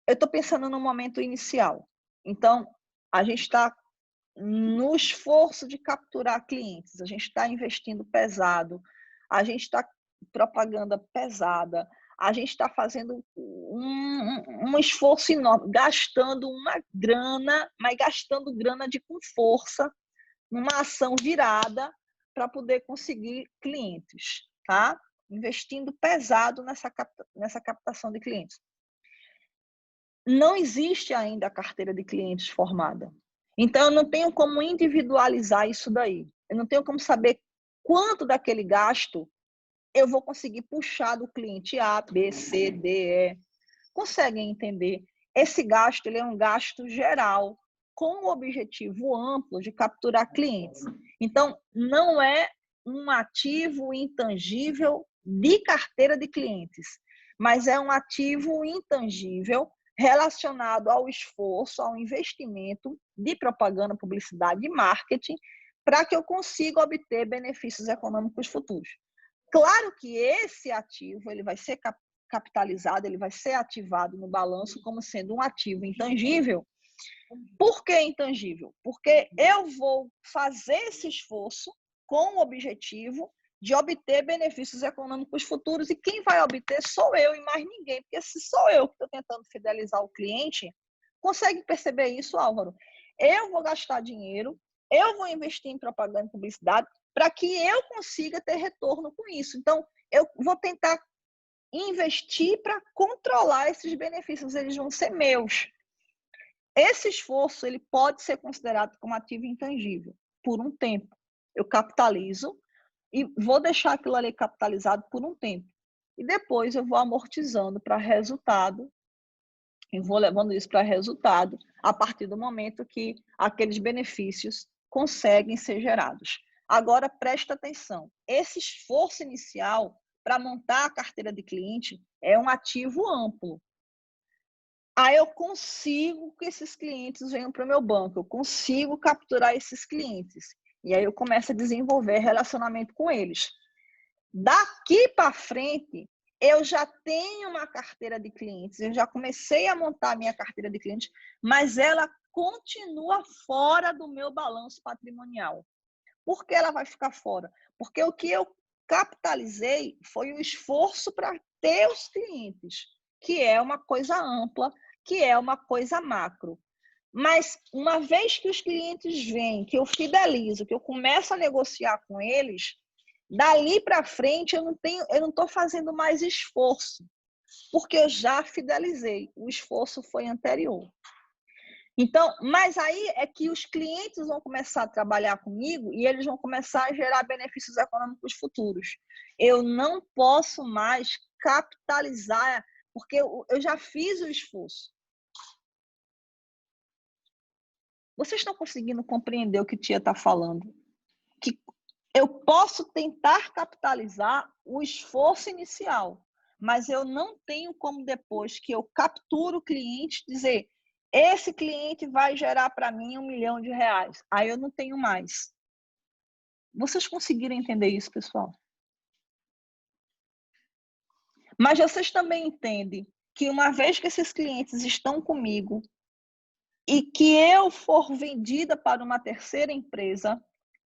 Eu estou pensando no momento inicial. Então, a gente está no esforço de capturar clientes, a gente está investindo pesado, a gente está propaganda pesada, a gente está fazendo um esforço enorme, gastando uma grana, mas gastando grana com força, numa ação virada para poder conseguir clientes, tá? Investindo pesado nessa captação de clientes. Não existe ainda a carteira de clientes formada. Então, eu não tenho como individualizar isso daí. Eu não tenho como saber quanto daquele gasto eu vou conseguir puxar do cliente A, B, C, D, E. Conseguem entender? Esse gasto ele é um gasto geral, com o objetivo amplo de capturar clientes. Então, não é um ativo intangível de carteira de clientes, mas é um ativo intangível relacionado ao esforço, ao investimento de propaganda, publicidade e marketing, para que eu consiga obter benefícios econômicos futuros. Claro que esse ativo ele vai ser capitalizado, ele vai ser ativado no balanço como sendo um ativo intangível. Por que intangível? Porque eu vou fazer esse esforço com o objetivo de obter benefícios econômicos futuros, e quem vai obter sou eu e mais ninguém, porque se sou eu que estou tentando fidelizar o cliente, consegue perceber isso, Álvaro? Eu vou gastar dinheiro, eu vou investir em propaganda e publicidade para que eu consiga ter retorno com isso. Então, eu vou tentar investir para controlar esses benefícios, eles vão ser meus. Esse esforço ele pode ser considerado como ativo intangível por um tempo. Eu capitalizo e vou deixar aquilo ali capitalizado por um tempo. E depois eu vou amortizando para resultado, e vou levando isso para resultado a partir do momento que aqueles benefícios conseguem ser gerados. Agora, presta atenção, esse esforço inicial para montar a carteira de cliente é um ativo amplo. Aí eu consigo que esses clientes venham para o meu banco, eu consigo capturar esses clientes. E aí eu começo a desenvolver relacionamento com eles. Daqui para frente, eu já tenho uma carteira de clientes, eu já comecei a montar a minha carteira de clientes, mas ela continua fora do meu balanço patrimonial. Por que ela vai ficar fora? Porque o que eu capitalizei foi o esforço para ter os clientes, que é uma coisa ampla, que é uma coisa macro. Mas uma vez que os clientes vêm, que eu fidelizo, que eu começo a negociar com eles, dali para frente eu não estou fazendo mais esforço, porque eu já fidelizei, o esforço foi anterior. Então, mas aí é que os clientes vão começar a trabalhar comigo e eles vão começar a gerar benefícios econômicos futuros. Eu não posso mais capitalizar, porque eu já fiz o esforço. Vocês estão conseguindo compreender o que a tia está falando? Que eu posso tentar capitalizar o esforço inicial, mas eu não tenho como, depois que eu capturo o cliente, dizer: esse cliente vai gerar para mim R$1 milhão. Aí eu não tenho mais. Vocês conseguiram entender isso, pessoal? Mas vocês também entendem que uma vez que esses clientes estão comigo e que eu for vendida para uma terceira empresa,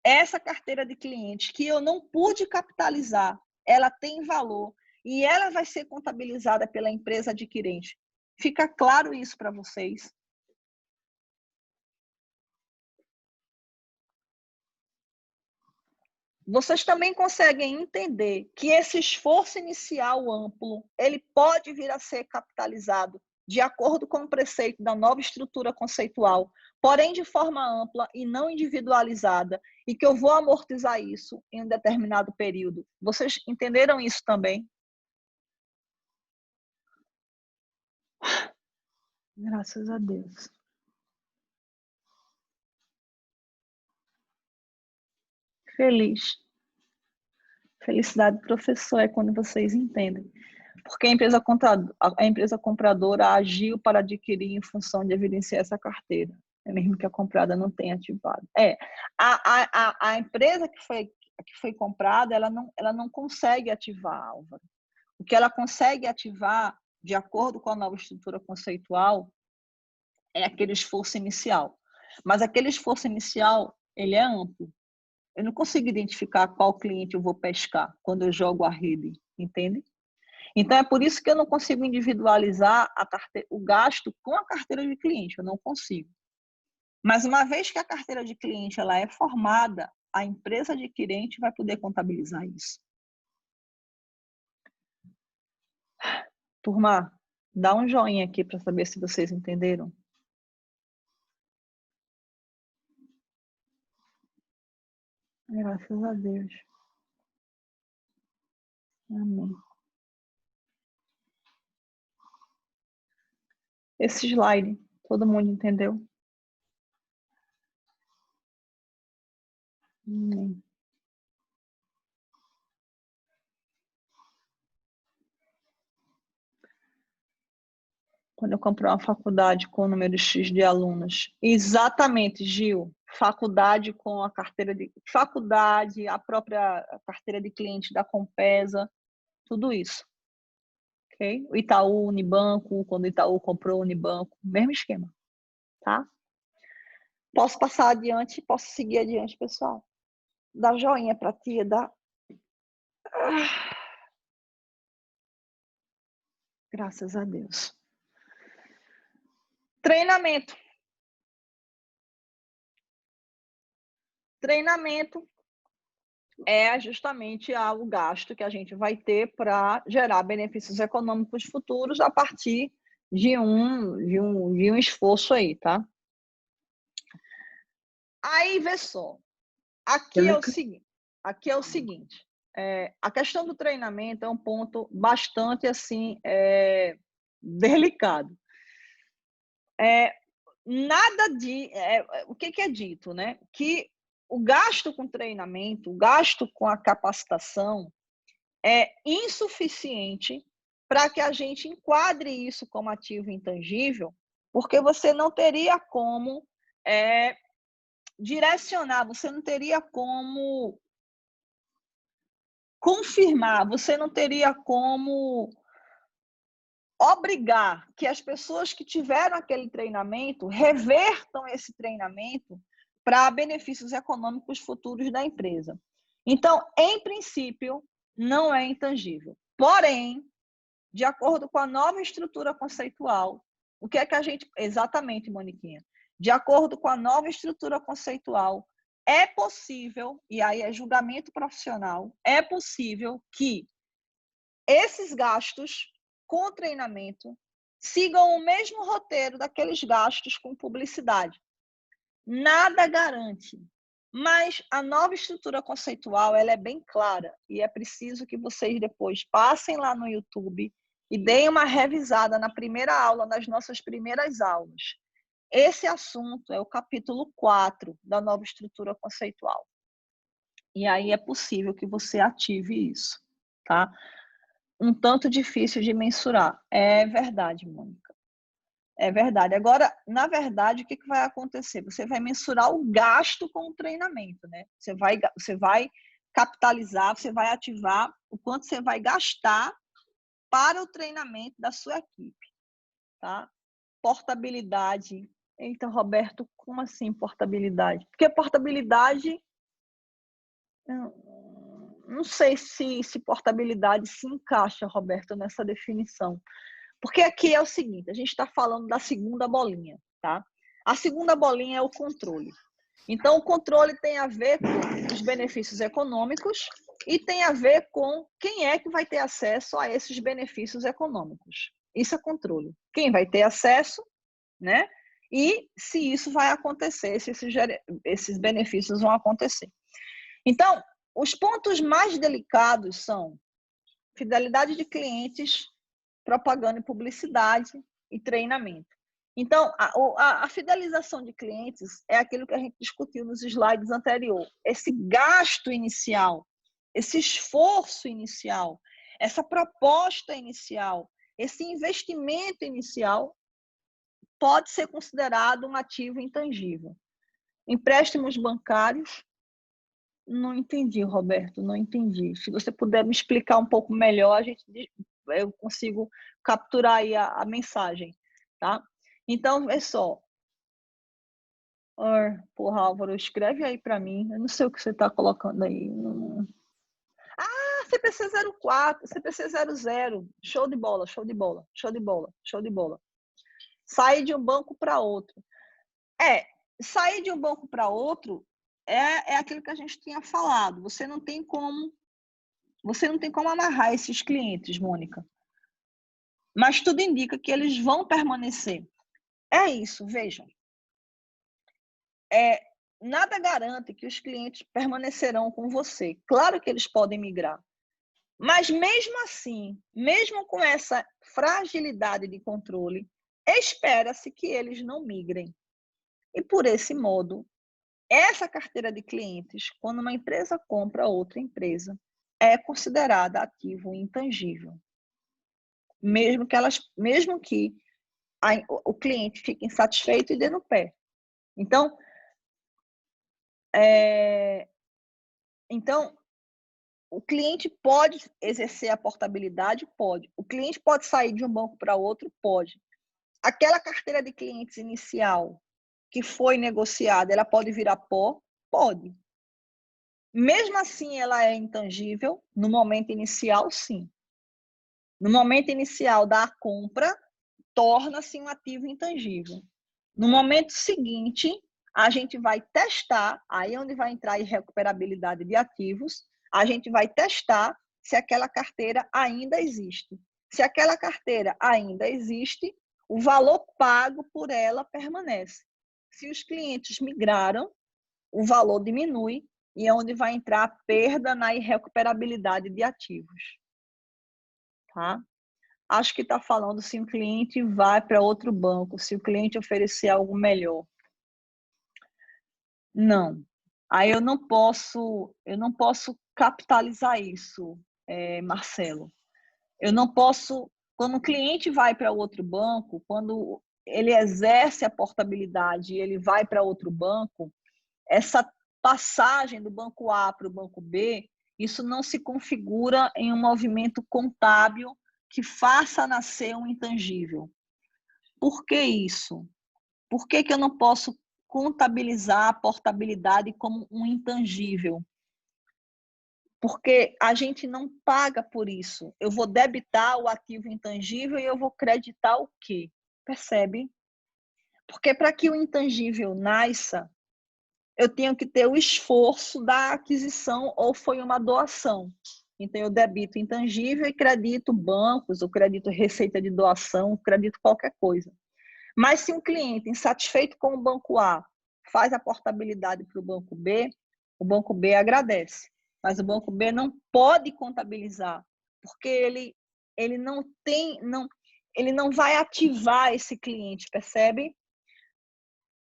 essa carteira de clientes que eu não pude capitalizar, ela tem valor e ela vai ser contabilizada pela empresa adquirente. Fica claro isso para vocês? Vocês também conseguem entender que esse esforço inicial amplo, ele pode vir a ser capitalizado de acordo com o preceito da nova estrutura conceitual, porém de forma ampla e não individualizada, e que eu vou amortizar isso em um determinado período. Vocês entenderam isso também? Graças a Deus. Feliz. Felicidade do professor é quando vocês entendem. Porque a empresa compradora agiu para adquirir em função de evidenciar essa carteira, mesmo que a comprada não tenha ativado. A empresa que foi comprada, ela não consegue ativar, Álvaro. O que ela consegue ativar, de acordo com a nova estrutura conceitual, é aquele esforço inicial. Mas aquele esforço inicial, ele é amplo. Eu não consigo identificar qual cliente eu vou pescar quando eu jogo a rede, entende? Então, é por isso que eu não consigo individualizar o gasto com a carteira de cliente, eu não consigo. Mas uma vez que a carteira de cliente ela é formada, a empresa adquirente vai poder contabilizar isso. Turma, dá um joinha aqui para saber se vocês entenderam. Graças a Deus. Amém. Esse slide, todo mundo entendeu? Amém. Quando eu comprar uma faculdade com o número X de alunos. Exatamente, Gil. Faculdade com a carteira de... Faculdade, a própria carteira de cliente da Compesa, tudo isso. Ok? O Itaú, Unibanco, quando o Itaú comprou o Unibanco, mesmo esquema. Tá? Posso passar adiante, posso seguir adiante, pessoal. Dá joinha para a tia, dá... Graças a Deus. Treinamento. Treinamento é justamente o gasto que a gente vai ter para gerar benefícios econômicos futuros a partir de um esforço aí, tá? Aí, vê só, aqui é o seguinte, a questão do treinamento é um ponto bastante, assim, delicado. O que é dito, né? Que o gasto com treinamento, o gasto com a capacitação é insuficiente para que a gente enquadre isso como ativo intangível, porque você não teria como direcionar, você não teria como confirmar, você não teria como obrigar que as pessoas que tiveram aquele treinamento revertam esse treinamento para benefícios econômicos futuros da empresa. Então, em princípio, não é intangível. Porém, de acordo com a nova estrutura conceitual, o que é que a gente... Exatamente, Moniquinha. De acordo com a nova estrutura conceitual, é possível, e aí é julgamento profissional, é possível que esses gastos com treinamento sigam o mesmo roteiro daqueles gastos com publicidade. Nada garante, mas a nova estrutura conceitual ela é bem clara e é preciso que vocês depois passem lá no YouTube e deem uma revisada na primeira aula, nas nossas primeiras aulas. Esse assunto é o capítulo 4 da nova estrutura conceitual. E aí é possível que você ative isso, tá? Um tanto difícil de mensurar. É verdade, Mônica. É verdade. Agora, na verdade, o que vai acontecer? Você vai mensurar o gasto com o treinamento, né? Você vai capitalizar, você vai ativar o quanto você vai gastar para o treinamento da sua equipe, tá? Portabilidade. Eita, Roberto, como assim portabilidade? Porque portabilidade... Não sei se portabilidade se encaixa, Roberto, nessa definição. Porque aqui é o seguinte, a gente está falando da segunda bolinha, tá? A segunda bolinha é o controle. Então, o controle tem a ver com os benefícios econômicos e tem a ver com quem é que vai ter acesso a esses benefícios econômicos. Isso é controle. Quem vai ter acesso, né? E se isso vai acontecer, se esses benefícios vão acontecer. Então, os pontos mais delicados são fidelidade de clientes, propaganda e publicidade e treinamento. Então, a fidelização de clientes é aquilo que a gente discutiu nos slides anteriores. Esse gasto inicial, esse esforço inicial, essa proposta inicial, esse investimento inicial pode ser considerado um ativo intangível. Empréstimos bancários, não entendi, Roberto, não entendi. Se você puder me explicar um pouco melhor, eu consigo capturar aí a mensagem, tá? Então, é só. Porra, Álvaro, escreve aí para mim. Eu não sei o que você está colocando aí. Ah, CPC 04, CPC 00. Show de bola, show de bola, show de bola, show de bola. Sair de um banco para outro. Sair de um banco para outro é aquilo que a gente tinha falado. Você não tem como amarrar esses clientes, Mônica. Mas tudo indica que eles vão permanecer. É isso, vejam. Nada garante que os clientes permanecerão com você. Claro que eles podem migrar. Mas mesmo assim, mesmo com essa fragilidade de controle, espera-se que eles não migrem. E por esse modo, essa carteira de clientes, quando uma empresa compra outra empresa, é considerada ativo intangível. Mesmo que o cliente fique insatisfeito e dê no pé. Então, o cliente pode exercer a portabilidade? Pode. O cliente pode sair de um banco para outro? Pode. Aquela carteira de clientes inicial que foi negociada, ela pode virar pó? Pode. Mesmo assim, ela é intangível? No momento inicial, sim. No momento inicial da compra, torna-se um ativo intangível. No momento seguinte, a gente vai testar, aí é onde vai entrar a recuperabilidade de ativos, a gente vai testar se aquela carteira ainda existe. Se aquela carteira ainda existe, o valor pago por ela permanece. Se os clientes migraram, o valor diminui e é onde vai entrar a perda na irrecuperabilidade de ativos. Tá? Acho que está falando se o cliente vai para outro banco, se o cliente oferecer algo melhor. Não. Aí eu não posso capitalizar isso, Marcelo. Eu não posso, quando o cliente vai para outro banco, quando ele exerce a portabilidade e ele vai para outro banco, essa passagem do banco A para o banco B, isso não se configura em um movimento contábil que faça nascer um intangível. Por que isso? Por que eu não posso contabilizar a portabilidade como um intangível? Porque a gente não paga por isso. Eu vou debitar o ativo intangível e eu vou creditar o quê? Percebe? Porque para que o intangível nasça, eu tenho que ter o esforço da aquisição ou foi uma doação. Então, eu debito intangível e credito bancos, ou credito receita de doação, credito qualquer coisa. Mas se um cliente insatisfeito com o banco A faz a portabilidade para o banco B agradece. Mas o banco B não pode contabilizar, porque ele não tem, ele não vai ativar esse cliente, percebe?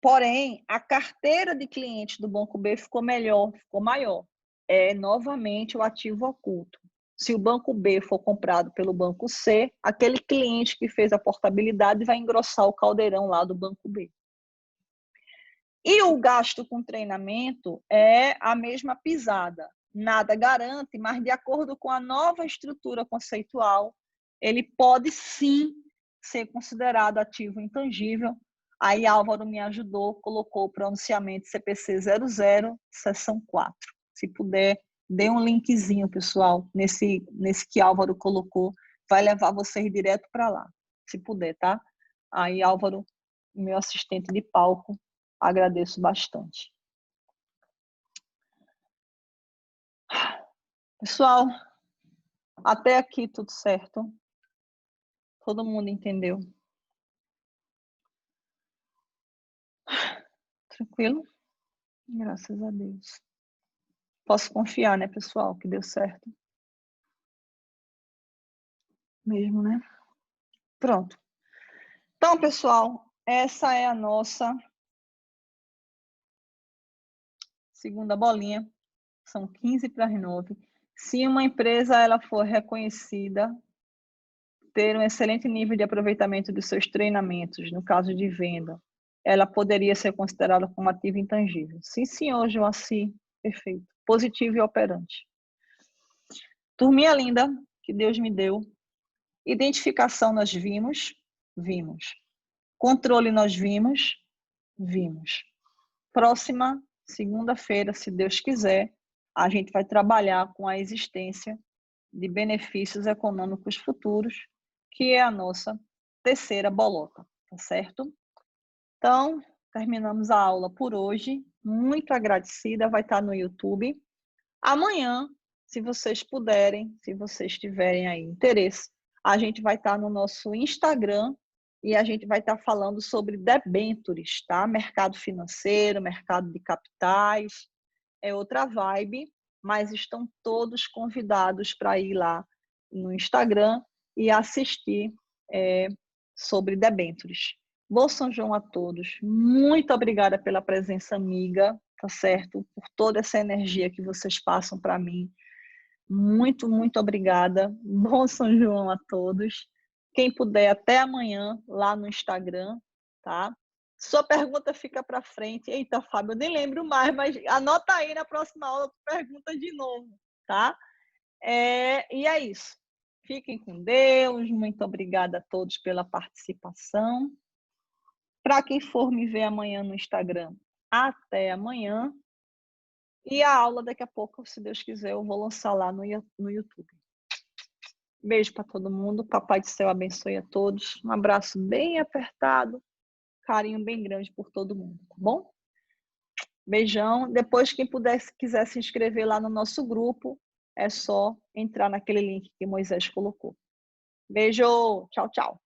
Porém, a carteira de clientes do banco B ficou melhor, ficou maior. É novamente o ativo oculto. Se o banco B for comprado pelo banco C, aquele cliente que fez a portabilidade vai engrossar o caldeirão lá do banco B. E o gasto com treinamento é a mesma pisada. Nada garante, mas de acordo com a nova estrutura conceitual, ele pode sim ser considerado ativo intangível. Aí Álvaro me ajudou, colocou o pronunciamento CPC 00, seção 4. Se puder, dê um linkzinho, pessoal, nesse que Álvaro colocou, vai levar vocês direto para lá, se puder, tá? Aí Álvaro, meu assistente de palco, agradeço bastante. Pessoal, até aqui tudo certo? Todo mundo entendeu? Tranquilo? Graças a Deus. Posso confiar, né, pessoal, que deu certo. Mesmo, né? Pronto. Então, pessoal, essa é a nossa segunda bolinha. São 15 para as 9. Se uma empresa ela for reconhecida, ter um excelente nível de aproveitamento dos seus treinamentos, no caso de venda, ela poderia ser considerada como ativo intangível. Sim, senhor, Joaci. Perfeito. Positivo e operante. Turminha linda, que Deus me deu. Identificação nós vimos. Controle nós vimos. Próxima segunda-feira, se Deus quiser, a gente vai trabalhar com a existência de benefícios econômicos futuros, que é a nossa terceira bolota, tá certo? Então, terminamos a aula por hoje. Muito agradecida, vai estar no YouTube. Amanhã, se vocês puderem, se vocês tiverem aí interesse, a gente vai estar no nosso Instagram e a gente vai estar falando sobre debentures, tá? Mercado financeiro, mercado de capitais, é outra vibe, mas estão todos convidados para ir lá no Instagram e assistir sobre debentures. Bom São João a todos. Muito obrigada pela presença amiga, tá certo? Por toda essa energia que vocês passam para mim. Muito, muito obrigada. Bom São João a todos. Quem puder, até amanhã lá no Instagram, tá? Sua pergunta fica para frente. Eita, Fábio, eu nem lembro mais, mas anota aí na próxima aula, pergunta de novo, tá? E é isso. Fiquem com Deus. Muito obrigada a todos pela participação. Para quem for me ver amanhã no Instagram, até amanhã. E a aula daqui a pouco, se Deus quiser, eu vou lançar lá no YouTube. Beijo para todo mundo. Papai do céu abençoe a todos. Um abraço bem apertado. Carinho bem grande por todo mundo, tá bom? Beijão. Depois, quem quiser se inscrever lá no nosso grupo, é só entrar naquele link que Moisés colocou. Beijo. Tchau, tchau.